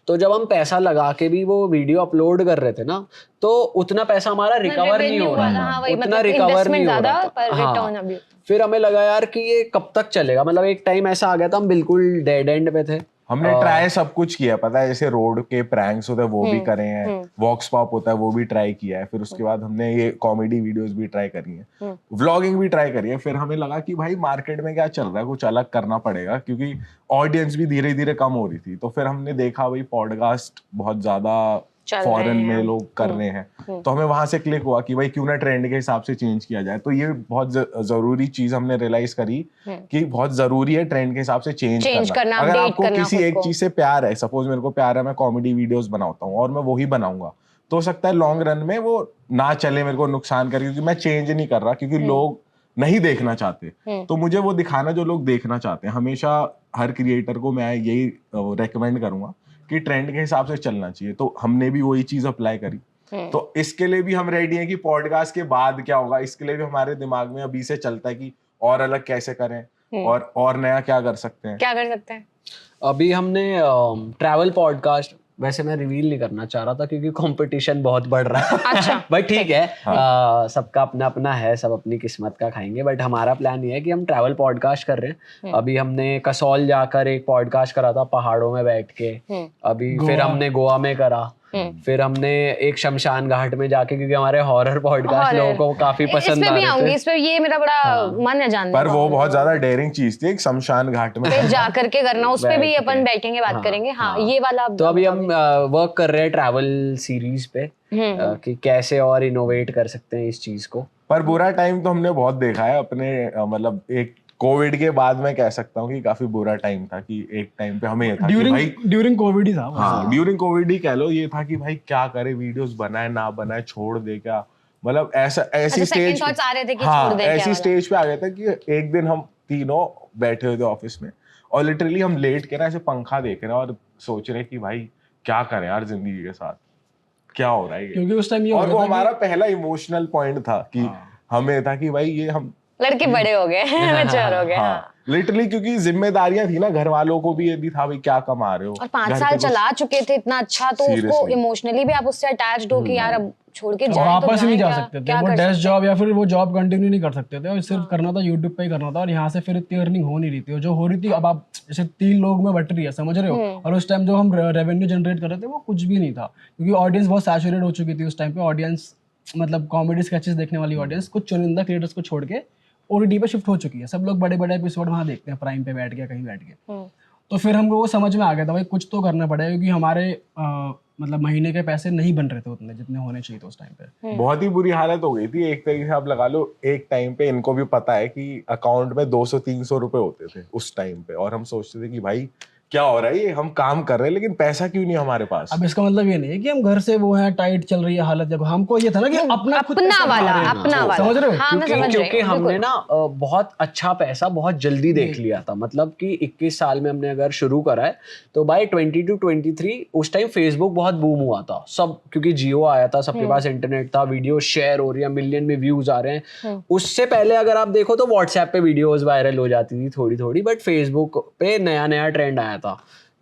D: तो जब हम पैसा लगा के भी वो वीडियो अपलोड कर रहे थे ना, तो उतना पैसा हमारा रिकवर नहीं हो रहा था, उतना रिकवर नहीं हो रहा था। हाँ, फिर हमें लगा यार कि ये कब तक चलेगा, मतलब एक टाइम ऐसा आ गया था हम बिल्कुल डेड एंड पे थे,
C: हमने ट्राई सब कुछ किया, पता है, जैसे रोड के प्रैंक्स होते हैं वो भी करे हैं, वॉक्स पॉप होता है वो भी ट्राई किया है, फिर उसके बाद हमने ये कॉमेडी वीडियोस भी ट्राई करी है, व्लॉगिंग भी ट्राई करी है। फिर हमें लगा कि भाई मार्केट में क्या चल रहा है, कुछ अलग करना पड़ेगा, क्योंकि ऑडियंस भी धीरे धीरे कम हो रही थी। तो फिर हमने देखा भाई पॉडकास्ट बहुत ज्यादा फॉरेन में लोग कर रहे हैं, तो हमें वहां से क्लिक हुआ कि भाई क्यों ना ट्रेंड के हिसाब से चेंज किया जाए। तो ये बहुत जरूरी चीज हमने रियलाइज करी कि बहुत जरूरी है ट्रेंड के हिसाब से चेंज करना। अगर आपको किसी एक चीज से प्यार है, सपोज मेरे को प्यार है, मैं कॉमेडी वीडियोस बनाता हूँ और मैं वही बनाऊंगा, तो हो सकता है लॉन्ग रन में वो ना चले, मेरे को नुकसान करे, क्योंकि मैं चेंज नहीं कर रहा, क्योंकि लोग नहीं देखना चाहते, तो मुझे वो दिखाना जो लोग देखना चाहते हैं। हमेशा हर क्रिएटर को मैं यही रेकमेंड करूंगा कि ट्रेंड के हिसाब से चलना चाहिए। तो हमने भी वही चीज अप्लाई करी। तो इसके लिए भी हम रेडी हैं कि पॉडकास्ट के बाद क्या होगा, इसके लिए भी हमारे दिमाग में अभी से चलता है कि और अलग कैसे करें और नया क्या कर सकते हैं।
A: क्या कर सकते हैं?
D: अभी हमने ट्रैवल पॉडकास्ट, वैसे मैं रिवील नहीं करना चाह रहा था क्योंकि कंपटीशन बहुत बढ़ रहा है।
A: अच्छा,
D: बट ठीक है, सबका अपना अपना है, सब अपनी किस्मत का खाएंगे। बट हमारा प्लान ये है कि हम ट्रैवल पॉडकास्ट कर रहे हैं। अभी हमने कसौल जाकर एक पॉडकास्ट करा था पहाड़ों में बैठ के, अभी फिर हमने गोवा में करा, फिर हमने एक शमशान घाट में जाके, क्योंकि हमारे हॉरर पॉडकास्ट लोगों को काफी पसंद आ रहे थे।
A: इस पे ये मेरा बड़ा मन है जानने
C: पर वो बहुत ज्यादा डेयरिंग चीज थी, एक शमशान घाट में
A: जा करके करना, उस पे भी अपन बैठेंगे, बात करेंगे। हाँ, ये वाला।
D: तो अभी हम वर्क कर रहे हैं ट्रैवल सीरीज पे कि कैसे और इनोवेट कर सकते हैं इस चीज को।
C: पर बुरा टाइम तो हमने बहुत देखा है अपने, मतलब एक कोविड के बाद मैं कह सकता हूँ कि काफी बुरा टाइम था, कि एक टाइम पे हमें ये था कि भाई
B: ड्यूरिंग कोविड ही था।
C: हाँ, ड्यूरिंग कोविड ही कह लो, ये था कि भाई क्या करे, वीडियोस बनाए ना बनाए, छोड़ दे क्या, मतलब ऐसी स्टेज, हाँ ऐसी स्टेज पे आ गया था कि एक दिन हम तीनों बैठे हुए थे ऑफिस में और लिटरली हम लेट के ना ऐसे पंखा देख रहे हैं और सोच रहे कि भाई क्या करें यार जिंदगी के साथ, क्या हो रहा है,
B: क्योंकि उस टाइम ये
C: और वो हमारा पहला इमोशनल पॉइंट था कि हमें था कि भाई ये हम
A: लड़के बड़े हो गए, मैच्योर हो गए। हाँ,
C: लिटरली, क्योंकि जिम्मेदारियां थी ना, घर वालों को भी ये भी था भाई क्या कमा रहे हो,
A: और 5 साल चला चुके थे इतना अच्छा, तो उसको इमोशनली भी आप उससे अटैच्ड हो कि यार अब छोड़ के जाए,
B: वापस नहीं जा सकते थे, वो डेस्क जॉब या फिर वो जॉब कंटिन्यू नहीं कर सकते थे, और सिर्फ करना था यूट्यूब पे ही करना था, और यहाँ से फिर इतनी अर्निंग हो नहीं रही थी, जो हो रही थी अब आप जैसे 3 लोग में बट रही है, समझ रहे हो। और उस टाइम जो हम रेवेन्यू जनरेट कर रहे थे वो कुछ भी नहीं था, क्योंकि ऑडियंस बहुत सैचुरेट हो चुकी थी उस टाइम पे। ऑडियंस मतलब कॉमेडी स्केचेस देखने वाली ऑडियंस कुछ चुनिंदा क्रिएटर्स को छोड़ के ओटीटी पे शिफ्ट हो चुकी है। सब लोग बड़े बड़े एपिसोड वहाँ देखते हैं, प्राइम पे बैठ के कहीं बैठ के। तो फिर हमको वो समझ में आ गया था भाई कुछ तो करना पड़ेगा, क्योंकि हमारे मतलब महीने के पैसे नहीं बन रहे थे उतने जितने होने चाहिए थे उस टाइम पे।
C: बहुत ही बुरी हालत हो गई थी एक तरीके से, आप लगा लो एक टाइम पे इनको भी पता है कि अकाउंट में 200-300 रुपए होते थे उस टाइम पे, और हम सोचते थे कि भाई क्या हो रहा है, ये हम काम कर रहे हैं लेकिन पैसा क्यों नहीं हमारे पास।
B: अब इसका मतलब ये नहीं है कि हम घर से वो है टाइट चल रही है हालत, जब हमको ये था ना कि अपना
A: वाला
B: समझ रहे हो।
A: हाँ,
D: क्योंकि हमने ना बहुत अच्छा पैसा बहुत जल्दी देख लिया था, मतलब कि 21 साल में हमने अगर शुरू करा है तो बाय 22-23 उस टाइम फेसबुक बहुत बूम हुआ था सब, क्योंकि जियो आया था, सबके पास इंटरनेट था, वीडियो शेयर हो रही है, मिलियन में व्यूज आ रहे हैं। उससे पहले अगर आप देखो तो व्हाट्सएप पे वीडियोस वायरल हो जाती थी थोड़ी थोड़ी, बट फेसबुक पे नया नया ट्रेंड आया था।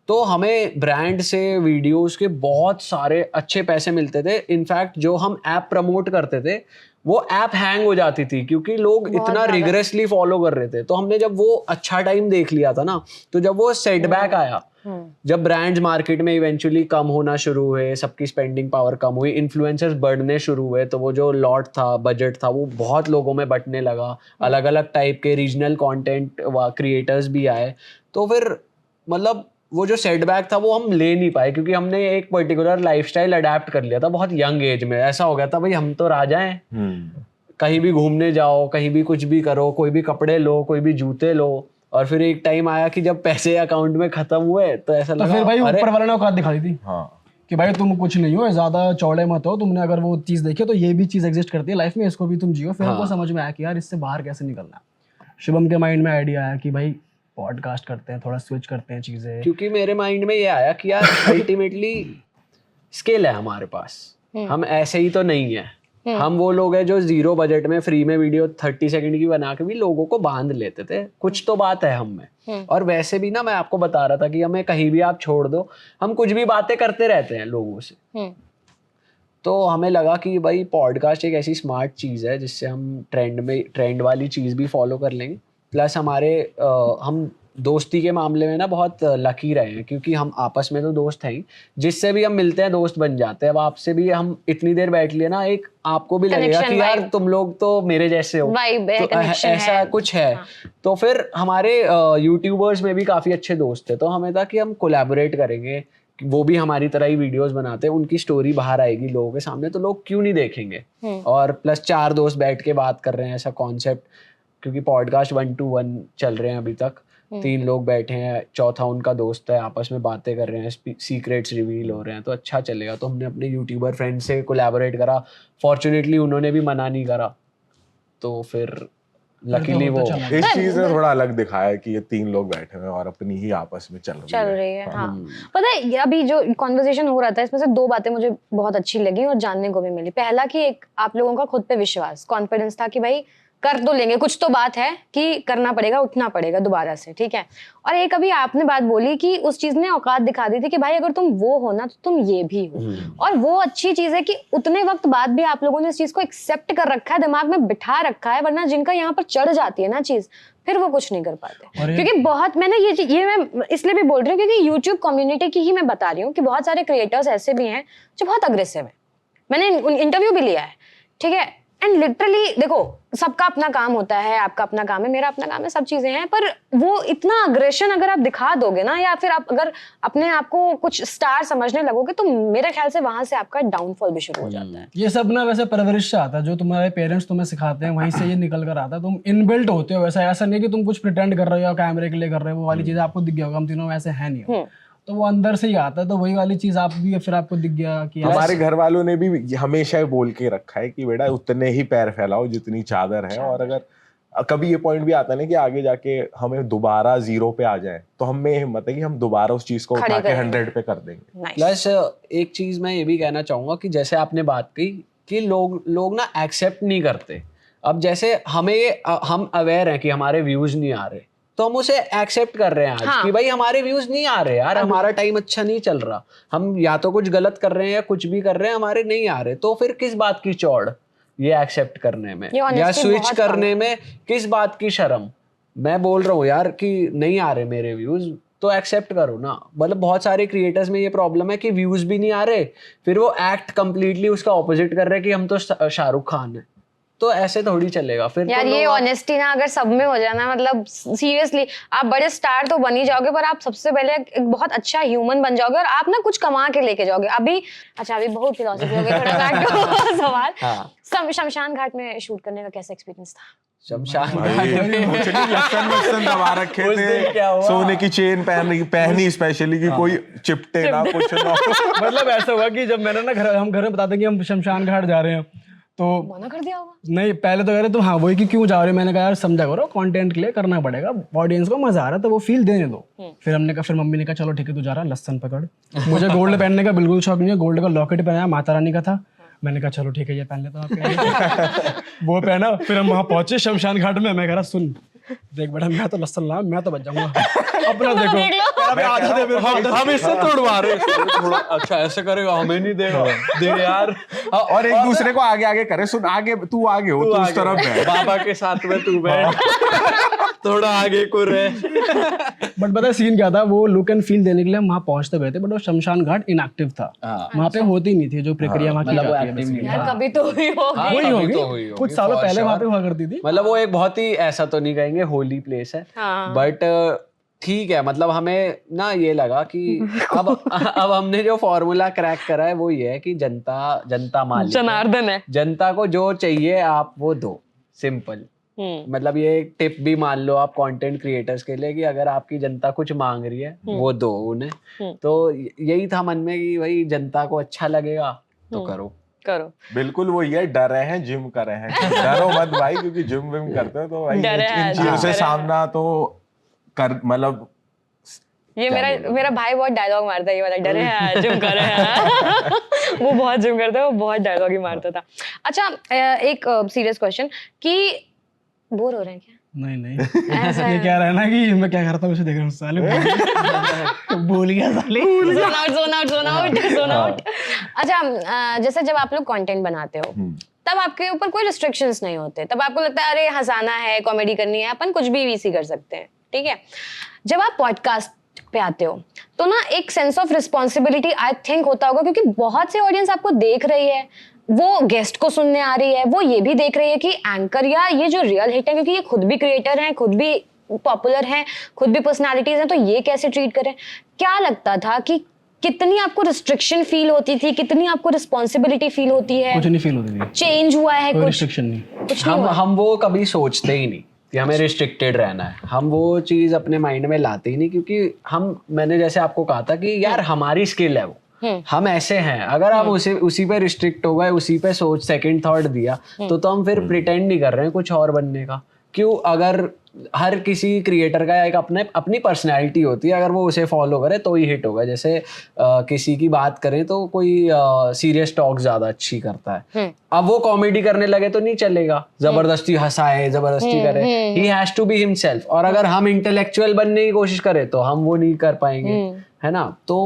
D: तो हमें ब्रांड से वीडियोस के बहुत सारे अच्छे पैसे मिलते थे। इनफैक्ट जो हम ऐप प्रमोट करते थे वो ऐप हैंग हो जाती थी, क्योंकि लोग इतना रिगरसली फॉलो कर रहे थे। तो हमने जब वो अच्छा टाइम देख लिया था ना, तो जब वो सेटबैक आया, जब ब्रांड्स मार्केट में इवेंचुअली कम होना शुरू हुए, सबकी स्पेंडिंग पावर कम हुई, इन्फ्लुएंसर्स बढ़ने शुरू हुए, तो वो जो लॉट था, बजट था, वो बहुत लोगों में बंटने लगा। अलग अलग टाइप के रीजनल कंटेंट क्रिएटर्स भी आए। तो फिर मतलब वो जो सेटबैक था वो हम ले नहीं पाए, क्योंकि हमने एक पर्टिकुलर लाइफस्टाइल अडेप्ट कर लिया था बहुत यंग एज में। ऐसा हो गया था भाई हम तो राजा हैं, कहीं भी घूमने जाओ, कहीं भी कुछ भी करो, कोई भी कपड़े लो, कोई भी जूते लो। और फिर एक टाइम आया कि जब पैसे अकाउंट में खत्म हुए तो ऐसा लगा,
B: फिर भाई ऊपर वाले ने औकात दिखा दी थी
C: हाँ
B: कि भाई तुम कुछ नहीं हो, ज्यादा चौड़े मत हो, तुमने अगर वो चीज देखी तो ये भी चीज एग्जिस्ट करती है लाइफ में, इसको भी तुम जियो। फिर हमको समझ में आया कि यार इससे बाहर कैसे निकलना है। शुभम के माइंड में आइडिया आया कि भाई पॉडकास्ट करते हैं, थोड़ा स्विच करते हैं चीजें।
D: क्योंकि मेरे माइंड में ये आया कि यार अल्टीमेटली स्किल है हमारे पास, हम ऐसे ही तो नहीं है। हम वो लोग हैं जो 0 बजट में फ्री में वीडियो 30 सेकंड की बना के भी लोगों को बांध लेते थे। कुछ तो बात है हम में। और वैसे भी ना, मैं आपको बता रहा था कि हमें कहीं भी आप छोड़ दो, हम कुछ भी बातें करते रहते हैं लोगों से। तो हमें लगा कि भाई पॉडकास्ट एक ऐसी स्मार्ट चीज़ है जिससे हम ट्रेंड वाली चीज़ भी फॉलो कर लेंगे, प्लस हमारे हम दोस्ती के मामले में ना बहुत लकी रहे हैं, क्योंकि हम आपस में तो दोस्त हैं ही, जिससे भी हम मिलते हैं दोस्त बन जाते हैं। अब आपसे भी हम इतनी देर बैठ लिए ना, एक आपको भी लगेगा
A: Connection,
D: कि यार
A: vibe.
D: तुम लोग तो मेरे जैसे हो,
A: Vibe है,
D: तो
A: connection
D: ऐसा
A: है।
D: कुछ है। तो फिर हमारे यूट्यूबर्स में भी काफी अच्छे दोस्त थे, तो हमें था कि हम कोलैबोरेट करेंगे, वो भी हमारी तरह ही वीडियोस बनाते हैं, उनकी स्टोरी बाहर आएगी लोगों के सामने, तो लोग क्यों नहीं देखेंगे। और प्लस 4 दोस्त बैठ के बात कर रहे हैं, ऐसा कॉन्सेप्ट, क्योंकि पॉडकास्ट 1 to 1 चल रहे हैं अभी तक, 3 लोग बैठे हैं, चौथा उनका दोस्त है, आपस में बातें कर रहे हैं, सीक्रेट्स रिवील हो रहे हैं, तो अच्छा चलेगा। तो हमने अपने यूट्यूबर फ्रेंड से कोलैबोरेट करा, फॉर्चुनेटली उन्होंने भी मना नहीं करा, तो फिर लकीली वो
C: इस चीज ने थोड़ा अलग दिखाया कि ये 3 लोग बैठे हुए हैं और अपनी ही आपस में चल
A: रही है। हाँ, पता है ये अभी जो कॉन्वर्सेशन हो रहा था, इसमें से 2 बातें मुझे बहुत अच्छी लगी और जानने को भी मिली। पहला कि एक आप लोगों का खुद पे विश्वास, कॉन्फिडेंस था कि भाई कर तो लेंगे, कुछ तो बात है कि करना पड़ेगा, उठना पड़ेगा दोबारा से, ठीक है। और एक अभी आपने बात बोली कि उस चीज ने औकात दिखा दी थी कि भाई अगर तुम वो हो ना तो तुम ये भी हो, और वो अच्छी चीज है कि उतने वक्त बाद भी आप लोगों ने इस चीज को एक्सेप्ट कर रखा है, दिमाग में बिठा रखा है, वरना जिनका यहाँ पर चढ़ जाती है ना चीज, फिर वो कुछ नहीं कर पाते। क्योंकि बहुत, मैंने ये मैं इसलिए भी बोल रही हूँ क्योंकि यूट्यूब कम्युनिटी की ही मैं बता रही हूँ कि बहुत सारे क्रिएटर्स ऐसे भी हैं जो बहुत अग्रेसिव है। मैंने इंटरव्यू भी लिया है, ठीक है, एंड लिटरली देखो सबका अपना काम होता है, आपका अपना काम है, मेरा अपना काम है, सब चीजें हैं, पर वो इतना अग्रेशन अगर आप दिखा दोगे ना, या फिर आप अगर अपने आप को कुछ स्टार समझने लगोगे, तो मेरे ख्याल से वहां से आपका डाउनफॉल भी शुरू हो जाता है।
B: ये सब ना वैसे परवरिश से आता है, जो तुम्हारे पेरेंट्स तुम्हें सिखाते हैं वहीं से ये निकल कर आता है। तुम इनबिल्ट होते हो वैसा, ऐसा नहीं कि तुम कुछ प्रिटेंड कर रहे हो या कैमरे के लिए कर रहे हो, वो वाली चीज आपको दिख गया होगा, हम तीनों वैसे है नहीं, तो वो अंदर से ही आता है। तो वही वाली चीज आप भी फिर आपको दिख गया कि
C: हमारे घर वालों ने भी हमेशा बोल के रखा है कि बेटा उतने ही पैर फैलाओ जितनी चादर है, और अगर कभी ये पॉइंट भी आता है ना कि आगे जाके हमें दोबारा 0 पे आ जाए, तो हम में हिम्मत है कि हम दोबारा उस चीज को उठा के 100 पे कर देंगे।
D: प्लस एक चीज मैं ये भी कहना चाहूंगा कि जैसे आपने बात की कि लोग ना एक्सेप्ट नहीं करते। अब जैसे हम अवेयर हैं कि हमारे व्यूज नहीं आ रहे, तो हम उसे एक्सेप्ट कर रहे हैं आज, कि भाई हमारे व्यूज नहीं आ रहे यार, हमारा टाइम अच्छा नहीं चल रहा, हम या तो कुछ गलत कर रहे हैं या कुछ भी कर रहे हैं, हमारे नहीं आ रहे, तो फिर किस बात की चौड़ ये एक्सेप्ट करने में या स्विच करने में, किस बात की शर्म। मैं बोल रहा हूँ यार कि नहीं आ रहे मेरे व्यूज, तो एक्सेप्ट करो ना। मतलब बहुत सारे क्रिएटर्स में ये प्रॉब्लम है कि व्यूज भी नहीं आ रहे, फिर वो एक्ट कंप्लीटली उसका ऑपोजिट कर रहे हैं कि हम तो शाहरुख खान है, तो ऐसे थोड़ी चलेगा फिर।
A: यार
D: तो
A: ये ऑनेस्टी ना अगर सब में हो जाए ना, मतलब सीरियसली आप बड़े स्टार तो बन ही जाओगे, पर आप सबसे पहले एक बहुत अच्छा ह्यूमन बन जाओगे, और आप ना कुछ कमा के लेके जाओगे। अभी बहुत फिलॉसफी हो गई, थोड़ा बैक टू सवाल। शमशान घाट में शूट करने का कैसा एक्सपीरियंस था?
D: शमशान
C: लसन दबा रखे थे, सोने की चेन पहनी स्पेशली कि कोई चिपटे ना, कुछ ना।
B: मतलब ऐसा हुआ कि जब मैंने ना हम घर में बताते कि हम शमशान घाट जा रहे हैं, तो
A: मना कर दिया होगा? नहीं,
B: पहले तो कह रहे तुम हाँ वही कि क्यों जा रहे हो, मैंने कहा यार समझा करो कंटेंट के लिए करना पड़ेगा, ऑडियंस को मजा आ रहा है तो वो फील देने दो। फिर हमने कहा, फिर मम्मी ने कहा चलो ठीक है तू जा रहा है, लहसन पकड़। मुझे गोल्ड पहनने का बिल्कुल शौक नहीं है, गोल्ड का लॉकेट पहना, माता रानी का था, मैंने कहा चलो ठीक है ये पहन लेता हूँ। वो पहना, फिर हम वहाँ पहुंचे शमशान घाट में, मैं कह रहा सुन देख बेटा, मैं तो लहसन ला, मैं तो बच जाऊंगा, अपना देखो आधा दे मेरे को,
D: हम इससे तोड़वा रहे थोड़ा। अच्छा ऐसे करेगा, हमें नहीं देगा, दे यार।
C: और एक दूसरे को आगे आगे करे, सुन आगे तू आगे हो, तू उस तरफ बैठ,
D: बाबा के साथ में तू बैठ, थोड़ा आगे को रहे।
B: बट पता है सीन क्या था, वो लुक एंड फील देने के लिए हम वहाँ पहुंचते हुए थे, बट वो शमशान घाट इनएक्टिव था, वहाँ पे होती नहीं थी जो प्रक्रिया वहाँ की जाती है।
A: यार कभी तो हुई होगी,
B: कुछ सालों पहले वहाँ पे हुआ करती थी।
D: मतलब वो एक बहुत ही, ऐसा तो नहीं कहेंगे होली प्लेस है, बट ठीक है। मतलब हमें ना ये लगा कि अब हमने जो फॉर्मूला क्रैक करा है वो ये है कि जनता मालिक
A: जनार्दन है,
D: जनता को जो चाहिए आप वो दो, सिंपल। मतलब ये एक टिप भी मान लो आप कंटेंट क्रिएटर्स के लिए कि अगर आपकी जनता कुछ मांग रही है वो दो उन्हें। तो यही था मन में कि भाई जनता को अच्छा लगेगा तो करो।
C: बिल्कुल वही है, डर रहे हैं जिम कर रहे हैं, डरो मत भाई, क्योंकि जिम विम करते हो तो भाई इन चीजों से सामना तो कर, मतलब
A: ये मेरा भाई बहुत डायलॉग मारता है, ये वाला डरे हैं जिम कर रहे हैं। वो बहुत जिम करता है, वो बहुत डायलॉग ही मारता था। अच्छा एक सीरियस क्वेश्चन कि बोर हो रहे हैं क्या?
B: नहीं ये कह रहा है ना कि मैं क्या करता हूँ उसे देख रहा हूँ, साले बोल गया साले,
A: zone out। अच्छा जैसे जब आप लोग कंटेंट बनाते हो तब आपके ऊपर कोई रिस्ट्रिक्शंस नहीं होते, तब आपको लगता है अरे हंसाना है, कॉमेडी करनी है, अपन कुछ भी वीसी कर सकते हैं, ठीक है, जब आप पॉडकास्ट पे आते हो तो ना एक sense of responsibility I think होता होगा, क्योंकि बहुत सी ऑडियंस आपको देख रही है, वो गेस्ट को सुनने आ रही है, वो ये भी देख रही है कि एंकर या ये जो रियल हिट है, क्योंकि ये खुद भी क्रिएटर हैं, खुद भी पॉपुलर हैं, खुद भी पर्सनालिटीज हैं, तो ये कैसे ट्रीट करें। क्या लगता था कि कितनी आपको रिस्ट्रिक्शन फील होती थी, कितनी आपको रिस्पॉन्सिबिलिटी फील होती है?
B: कुछ नहीं फील होती थी,
A: चेंज हुआ है
B: कोई
A: कुछ?
B: रिस्ट्रिक्शन नहीं।
A: कुछ नहीं हुआ?
D: हम वो कभी सोचते ही नहीं कि हमें रिस्ट्रिक्टेड रहना है, हम वो चीज अपने माइंड में लाते ही नहीं, क्योंकि मैंने जैसे आपको कहा था कि यार हमारी स्किल है वो, हम ऐसे हैं। अगर आप उसी पे रिस्ट्रिक्ट हो गए, उसी पे सोच सेकंड थॉट दिया, तो हम फिर प्रिटेंड नहीं कर रहे हैं कुछ और बनने का। क्यों? अगर हर किसी क्रिएटर का एक अपनी पर्सनैलिटी होती है, अगर वो उसे फॉलो करे तो ही हिट होगा। जैसे किसी की बात करें तो कोई सीरियस टॉक ज्यादा अच्छी करता है, अब वो कॉमेडी करने लगे तो नहीं चलेगा, जबरदस्ती हंसाए, जबरदस्ती करे, he has to be himself. और अगर हम इंटेलेक्चुअल बनने की कोशिश करें तो हम वो नहीं कर पाएंगे, है ना। तो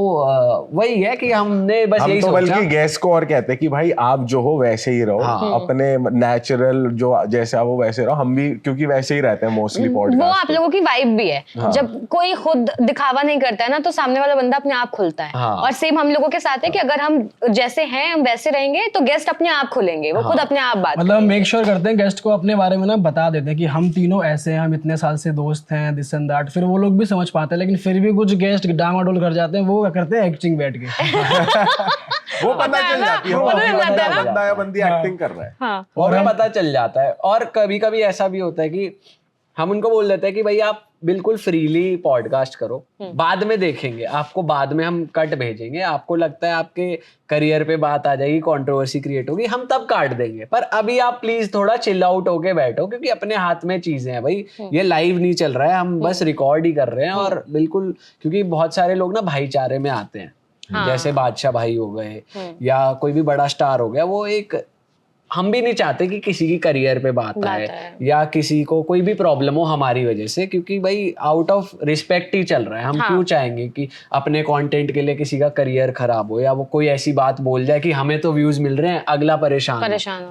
D: वही है कि हमने बस यही
C: तो
D: सोचा।
C: बल्कि गेस्ट को और कहते हैं कि भाई आप जो हो वैसे ही रहो, अपने नेचुरल जो जैसे आप हो वैसे रहो, हम भी क्योंकि वैसे ही रहते हैं मोस्टली पॉडकास्ट।
A: वो आप लोगों की वाइब भी है। जब कोई खुद दिखावा नहीं करता है ना, तो सामने वाला बंदा अपने आप खुलता है। और सेम हम लोगों के साथ है कि अगर हम जैसे हैं हम वैसे रहेंगे तो गेस्ट अपने आप खुलेंगे, वो खुद अपने आप बात
B: मतलब मेक श्योर करते हैं गेस्ट को अपने बारे में ना बता देते हैं कि हम तीनों ऐसे हैं, हम इतने साल से दोस्त हैं, दिस एंड दैट। फिर वो लोग भी समझ पाते हैं, लेकिन फिर भी कुछ गेस्ट डामाडोल कर जाते हैं, वो क्या करते हैं एक्टिंग बैठ के
C: वो पता चल जाती है,
A: वो पता चल जाता है ना।
C: बंदा या बंदी एक्टिंग कर रहा है।
A: हाँ।
D: और हमें पता चल जाता है। और कभी कभी ऐसा भी होता है कि हम उनको बोल देते हैं कि भाई आप बिल्कुल फ्रीली पॉडकास्ट करो, बाद में देखेंगे, आपको बाद में हम कट भेजेंगे, आपको लगता है आपके करियर पे बात आ जाएगी, कंट्रोवर्सी क्रिएट होगी, हम तब काट देंगे, पर अभी आप प्लीज थोड़ा चिल आउट होके बैठो, क्योंकि अपने हाथ में चीजें हैं भाई, ये लाइव नहीं चल रहा है, हम बस रिकॉर्ड ही कर रहे हैं। और बिल्कुल, क्योंकि बहुत सारे लोग ना भाईचारे में आते हैं, जैसे बादशाह भाई हो गए या कोई भी बड़ा स्टार हो गया, वो एक, हम भी नहीं चाहते कि किसी की करियर पे बात आए या किसी को कोई भी प्रॉब्लम हो हमारी वजह से, क्योंकि भाई आउट ऑफ रिस्पेक्ट ही चल रहा है। हम क्यों चाहेंगे कि अपने कंटेंट के लिए किसी का करियर खराब हो या वो कोई ऐसी बात बोल जाए कि हमें तो व्यूज मिल रहे हैं, अगला परेशान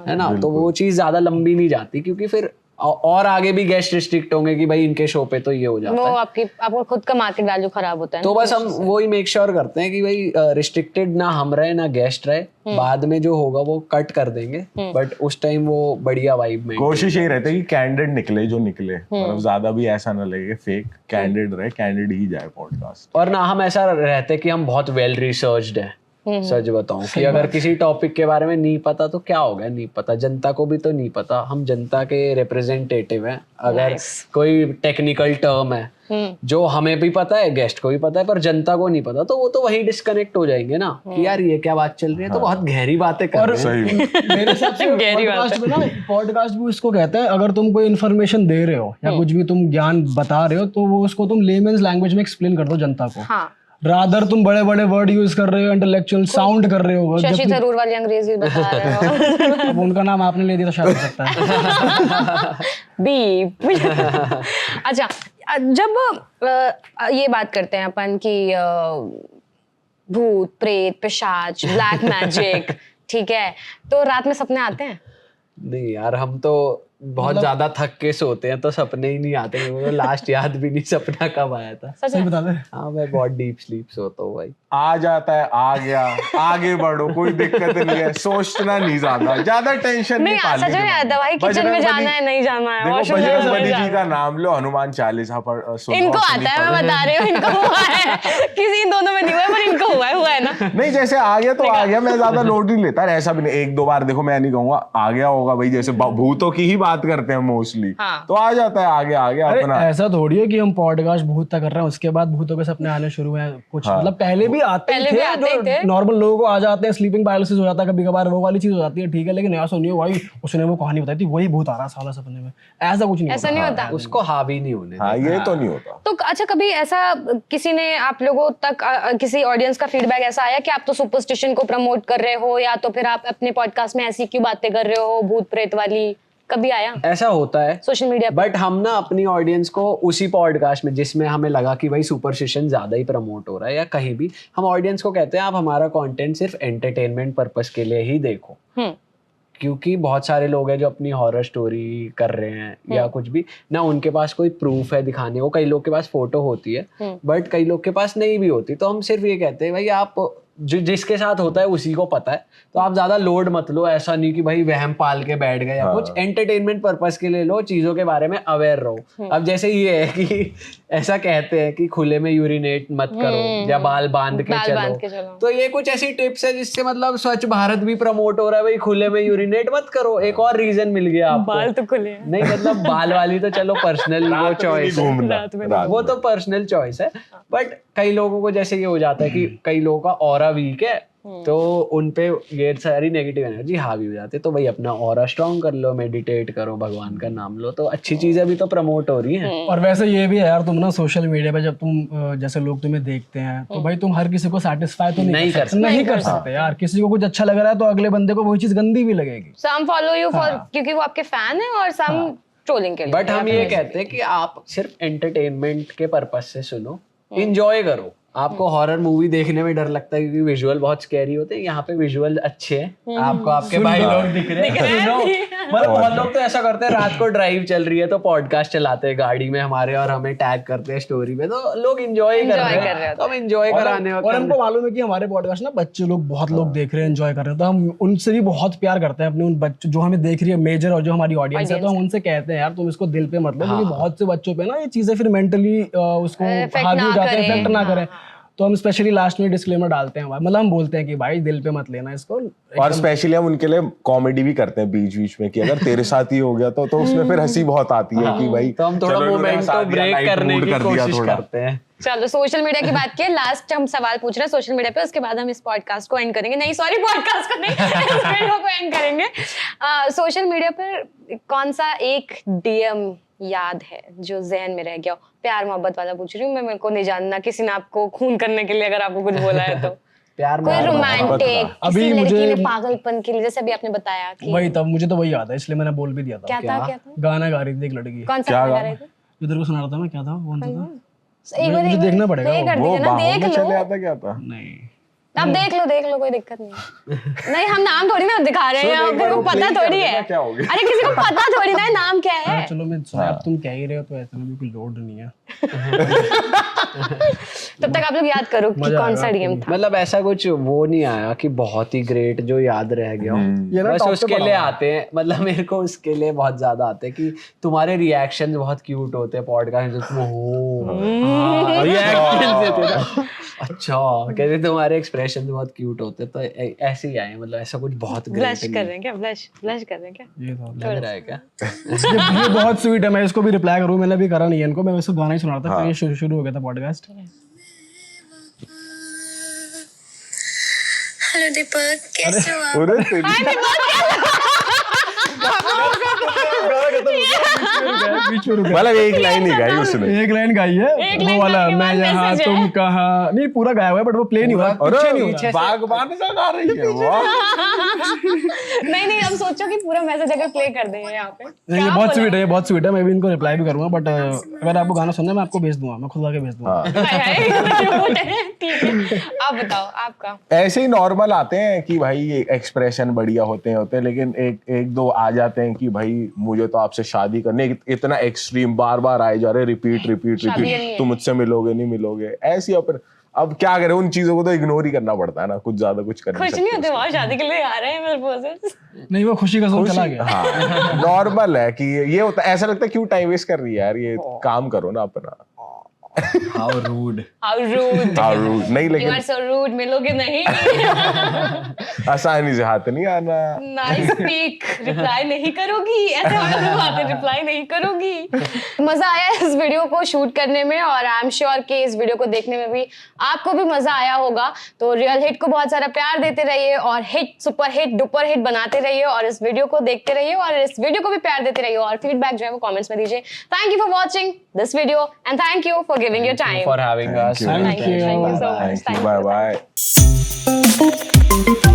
D: है ना। तो वो चीज ज्यादा लंबी नहीं जाती, क्योंकि फिर और आगे भी गेस्ट रिस्ट्रिक्ट होंगे कि भाई इनके शो पे तो ये हो जाता
A: वो
D: है,
A: आपको खुद का मार्केट वैल्यू खराब होता है।
D: तो बस हम वही मेक श्योर करते हैं कि भाई रिस्ट्रिक्टेड ना हम रहे ना गेस्ट रहे, बाद में जो होगा वो कट कर देंगे, बट उस टाइम वो बढ़िया वाइब में।
C: कोशिश यही रहती है कि कैंडिड निकले जो निकले, मतलब ज्यादा भी ऐसा ना लगे फेक, कैंडिड रहे, कैंडिड ही जाए पॉडकास्ट।
D: और ना हम ऐसा रहते कि हम बहुत वेल रिसर्च्ड है। सच बताऊं कि अगर किसी टॉपिक के बारे में नहीं पता तो क्या हो गया, नहीं पता, जनता को भी तो नहीं पता, हम जनता के रिप्रेजेंटेटिव हैं। अगर कोई टेक्निकल टर्म है जो हमें भी पता है, गेस्ट को भी पता है, पर जनता को नहीं पता, तो वो तो वहीं डिस्कनेक्ट हो जाएंगे ना कि यार ये क्या बात चल रही है, तो बहुत गहरी बातें कर रहे हैं।
B: मेरे हिसाब से पॉडकास्ट में ना, पॉडकास्ट भी इसको कहते हैं, अगर तुम कोई इन्फॉर्मेशन दे रहे हो या कुछ भी तुम ज्ञान बता रहे हो, तो वो उसको तुम लेमेन्स लैंग्वेज में एक्सप्लेन कर दो जनता को। रादर तुम बड़े बड़े वर्ड यूज कर रहे हो, इंटेलेक्चुअल साउंड कर रहे हो,
A: शशि थरूर वाली अंग्रेजी बता रहे हो।
B: अब उनका नाम आपने ले दिया तो शायद हो सकता है।
A: बीप। अच्छा, जब ये बात करते हैं अपन की भूत प्रेत पिशाच ब्लैक मैजिक, ठीक है, तो रात में सपने आते हैं?
D: नहीं यार, हम तो बहुत ज्यादा थक के सोते हैं तो सपने ही नहीं आते। मुझे लास्ट याद भी नहीं सपना कब आया था।
B: सही बता दे।
D: हाँ, मैं बहुत डीप स्लीप सोता हूँ भाई।
C: आ जाता है, आ गया, आगे बढ़ो, कोई दिक्कत नहीं है, सोचना नहीं, ज्यादा टेंशन नहीं पालनी।
A: सच में आता भाई, किचन में जाना है नहीं जाना है, वॉशरूम
C: बजरंग बली जी का नाम लो, हनुमान चालीसा पर सुनो।
A: इनको आता है, मैं बता रही हूँ, इनको हुआ है। किसी इन दोनों में नहीं हुआ, पर इनको हुआ है ना।
C: नहीं, जैसे आ गया तो आ गया, मैं ज्यादा लोड नहीं लेता, ऐसा भी नहीं। एक दो बार देखो, मैं नहीं कहूंगा आ गया होगा भाई, जैसे भूतों की ही बात करते हैं मोस्टली, तो आ जाता है, आ गया अपना।
B: ऐसा थोड़ी है कि हम पॉडकास्ट भूत तक कर रहे हैं उसके बाद भूतों के सपने आने शुरू हुए। कुछ मतलब पहले भी आते थे, नॉर्मल लोगों को आ जाते हैं, स्लीपिंग पैरालिसिस हो जाता है कभी कभार, वो वाली चीज हो जाती है, ठीक है, लेकिन ऐसा नहीं हो भाई उसने वो कहानी बताई थी वही भूत आ रहा साला सपने में, ऐसा कुछ नहीं,
A: ऐसा नहीं होता,
D: उसको हावी नहीं होने।
C: हाँ, ये तो नहीं होता।
A: तो अच्छा, कभी ऐसा किसी ने आप लोगों तक किसी ऑडियंस का फीडबैक ऐसा आया कि आप तो सुपरस्टिशन को प्रमोट कर रहे हो, या तो फिर आप अपने पॉडकास्ट में ऐसी क्यों बातें कर रहे हो भूत प्रेत वाली, कभी आया?
D: ऐसा होता है
A: सोशल मीडिया,
D: बट हम ना अपनी ऑडियंस को उसी पॉडकास्ट में जिसमें हमें लगा कि भाई सुपरस्टिशन ज्यादा ही प्रमोट हो रहा है या कहीं भी, हम ऑडियंस को कहते हैं आप हमारा कंटेंट सिर्फ एंटरटेनमेंट पर्पस के लिए ही देखो। क्योंकि बहुत सारे लोग हैं जो अपनी हॉरर स्टोरी कर रहे हैं या कुछ भी ना, उनके पास कोई प्रूफ है दिखाने को, कई लोग के पास फोटो होती है बट कई लोग के पास नहीं भी होती, तो हम सिर्फ ये कहते हैं भाई आप जिसके साथ होता है उसी को पता है, तो आप ज्यादा लोड मत लो, ऐसा नहीं कि भाई वहम पाल के बैठ गए या कुछ, एंटरटेनमेंट पर्पस के लिए लो, चीजों के बारे में अवेयर रहो। अब जैसे ये है कि ऐसा कहते हैं कि खुले में यूरिनेट मत करो या बाल बांध के चलो, तो ये कुछ ऐसी टिप्स है जिससे मतलब स्वच्छ भारत भी प्रमोट हो रहा है, भाई खुले में यूरिनेट मत करो, एक और रीजन मिल गया आपको।
A: बाल तो खुले हैं।
D: नहीं मतलब बाल वाली तो चलो पर्सनल वो चॉइस है, वो तो पर्सनल चॉइस है, बट कई लोगों को जैसे ये हो जाता है कि कई लोगों का ऑरा वीक है तो उनपे ये सारी नेगेटिव एनर्जी हावी हो जाती है, तो भाई अपना ऑरा स्ट्रॉन्ग कर लो, मेडिटेट करो, भगवान का नाम लो, तो अच्छी चीजें भी तो प्रमोट हो रही हैं।
B: और वैसे ये भी है यार, तुम ना सोशल मीडिया पे जब तुम जैसे लोग तुम्हें देखते हैं तो भाई तुम हर किसी को सेटिस्फाई तो नहीं कर सकते यार, किसी को कुछ अच्छा लग रहा है तो अगले बंदे को वही चीज गंदी भी लगेगी।
A: सम फॉलो यू फॉर क्योंकि वो आपके फैन है और सम ट्रोलिंग के लिए।
D: बट हम ये कहते हैं कि आप सिर्फ एंटरटेनमेंट के पर्पस से सुनो, इंजॉय करो। आपको हॉरर मूवी देखने में डर लगता है क्योंकि विजुअल बहुत स्कैरी होते हैं, यहाँ पे विजुअल अच्छे हैं, आपको आपके भाई लोग दिख रहे हैं, सुनो। मतलब बहुत लोग तो ऐसा करते हैं, रात को ड्राइव चल रही है तो पॉडकास्ट चलाते हैं गाड़ी में हमारे और हमें टैग करते हैं स्टोरी में, तो लोग एंजॉय कर रहे हैं, तो हम एंजॉय कराने
B: और हमको मालूम है कि हमारे पॉडकास्ट ना बच्चे लोग बहुत लोग देख रहे हैं, एंजॉय कर रहे हैं, तो हम उनसे भी बहुत प्यार करते हैं, अपने उन बच्चों जो हमें देख रही है मेजर और जो हमारी ऑडियंस है, तो हम उनसे कहते हैं यार तुम इसको दिल पे मत लो, क्योंकि बहुत से बच्चों पे ना ये चीजें फिर मेंटली उसको हावी हो जाते हैं, इफेक्ट ना करें, तो हम स्पेशली लास्ट में डिस्क्लेमर डालते हैं, मतलब हम बोलते हैं कि भाई दिल पे मत लेना इसको,
C: और स्पेशली हम उनके लिए कॉमेडी भी करते हैं बीच बीच में कि अगर तेरे साथ ही हो गया तो उसमें फिर हंसी बहुत आती है कि भाई
D: तो हम थोड़ा मोमेंट को ब्रेक करने की कोशिश करते हैं।
A: चलो सोशल मीडिया की बात किए, लास्ट हम सवाल पूछ रहे हैं सोशल मीडिया पे, उसके बाद हम इस पॉडकास्ट को एंड करेंगे। नहीं सॉरी, पॉडकास्ट को नहीं, इस वीडियो को एंड करेंगे। सोशल मीडिया पर कौन सा एक डीएम याद है जो ज़हन में रह गया हो? प्यार मोहब्बत वाला पूछ रही हूँ मैं, मेरे को नहीं जानना किसी ने आपको खून करने के लिए अगर आपको कुछ बोला है तो।
D: प्यार
A: कोई रोमांटिक,
B: अभी
A: किसी लड़की
B: मुझे
A: ने पागलपन के लिए, जैसे अभी आपने बताया कि
B: वही, तब मुझे तो वही याद है, इसलिए मैंने बोल भी दिया था।
A: क्या था
B: गाना गा रही थी एक लड़की,
A: कौन सा गाना गा रहे थे?
B: जो तेरे को सुना रहा था मैं, क्या था, कौन सा था,
A: एक बार
B: मुझे देखना पड़ेगा
A: play कर
C: वो
A: दीजिए ना,
C: बाहों
A: देख
C: में चले
A: लो।
C: आता क्या था?
B: नहीं
A: आप देख लो, कोई दिक्कत नहीं। नहीं हम नाम थोड़ी ना दिखा रहे हैं, किसी को पता थोड़ी है।
C: क्या हो गया?
A: अरे किसी को पता थोड़ी ना है नाम क्या है।
B: चलो मैं अब तुम कह ही रहे हो तो ऐसा भी कोई लोड नहीं है।
A: तब तक आप लोग याद करो कि कौन सा डीएम था।
D: मतलब ऐसा कुछ वो नहीं आया कि बहुत ही ग्रेट जो याद रह गया हो, बस उसके लिए आते हैं, मतलब मेरे को उसके लिए बहुत ज्यादा आते हैं कि तुम्हारे रिएक्शन बहुत क्यूट होते हैं पॉडकास्ट में, रिएक्शन देते हैं अच्छा, कहते तुम्हारे एक्सप्रेशन बहुत क्यूट होते हैं, तो ऐसे ही आए, मतलब ऐसा कुछ बहुत
A: ब्लश कर रहे हैं क्या? ब्लश कर रहे हैं क्या?
B: ये था,
D: लग रहा है क्या?
B: ये बहुत स्वीट है, मैं इसको भी रिप्लाई करूँ, मैंने भी करा नहीं है इनको, मैं इसको गाना ही सुना रहा था, फिर ये शुरू हो गया था पॉडकास्ट।
E: हेलो दीपक, कैसे हो आप?
C: अरे तेरी मतलब एक लाइन ही गाई उसने,
B: एक लाइन गाई है, वो वाला मैं यहाँ तुम कहाँ, नहीं पूरा गाया हुआ है बट वो प्ले नहीं हुआ, पीछे नहीं हुआ।
C: बागबान सा गा रही है वाह।
A: नहीं हम सोचो कि पूरा मैसेज अगर प्ले कर देंगे यहाँ पे।
B: नहीं ये बहुत स्वीट है, ये बहुत स्वीट है, मैं भी इनको रिप्लाई भी करूंगा, बट अगर आपको गाना सुनना है मैं आपको भेज दूंगा, मैं खुद आके भेज दूंगा।
A: ठीक है, आप बताओ आपका।
C: ऐसे ही नॉर्मल आते हैं कि भाई एक्सप्रेशन बढ़िया होते हैं, लेकिन एक दो आ जाते हैं कि भाई मुझे तो आपसे शादी करनी, इतना एक्सट्रीम बार बार आए जा रहे, रिपीट तुम मुझसे मिलोगे नहीं मिलोगे, ऐसी अब क्या करें, उन चीजों को तो इग्नोर ही करना पड़ता है ना, कुछ ज्यादा कुछ कर
A: कुछ नहीं होते, वहाँ शादी के लिए आ रहे हैं प्रपोजल्स।
B: नहीं वो खुशी का सोच चला गया।
C: हाँ नॉर्मल है कि ये होता है, ऐसा लगता है क्यों टाइम वेस्ट कर रही है यार, ये काम करो ना अपना।
D: How rude.
C: नहीं
A: You
C: लेकिन
A: are so rude, मिलोगे नहीं।
C: आसानी से हाथ नहीं आना।
A: Nice speak, रिप्लाई नहीं करोगी, ऐसे वाले बातें रिप्लाई नहीं करोगी। मजा आया इस वीडियो को शूट करने में, और आई एम श्योर कि इस वीडियो को देखने में भी आपको भी मजा आया होगा। तो रियल हिट को बहुत सारा प्यार देते रहिए और hit super hit duper hit बनाते रहिए, और इस वीडियो को देखते रहिए और इस वीडियो को भी प्यार देते रहिए, और फीडबैक जो है वो कमेंट्स में दीजिए। Thank you for watching this video and thank you for giving your time.
D: For having us.
A: Thank you so much.
C: Thank you. Bye bye.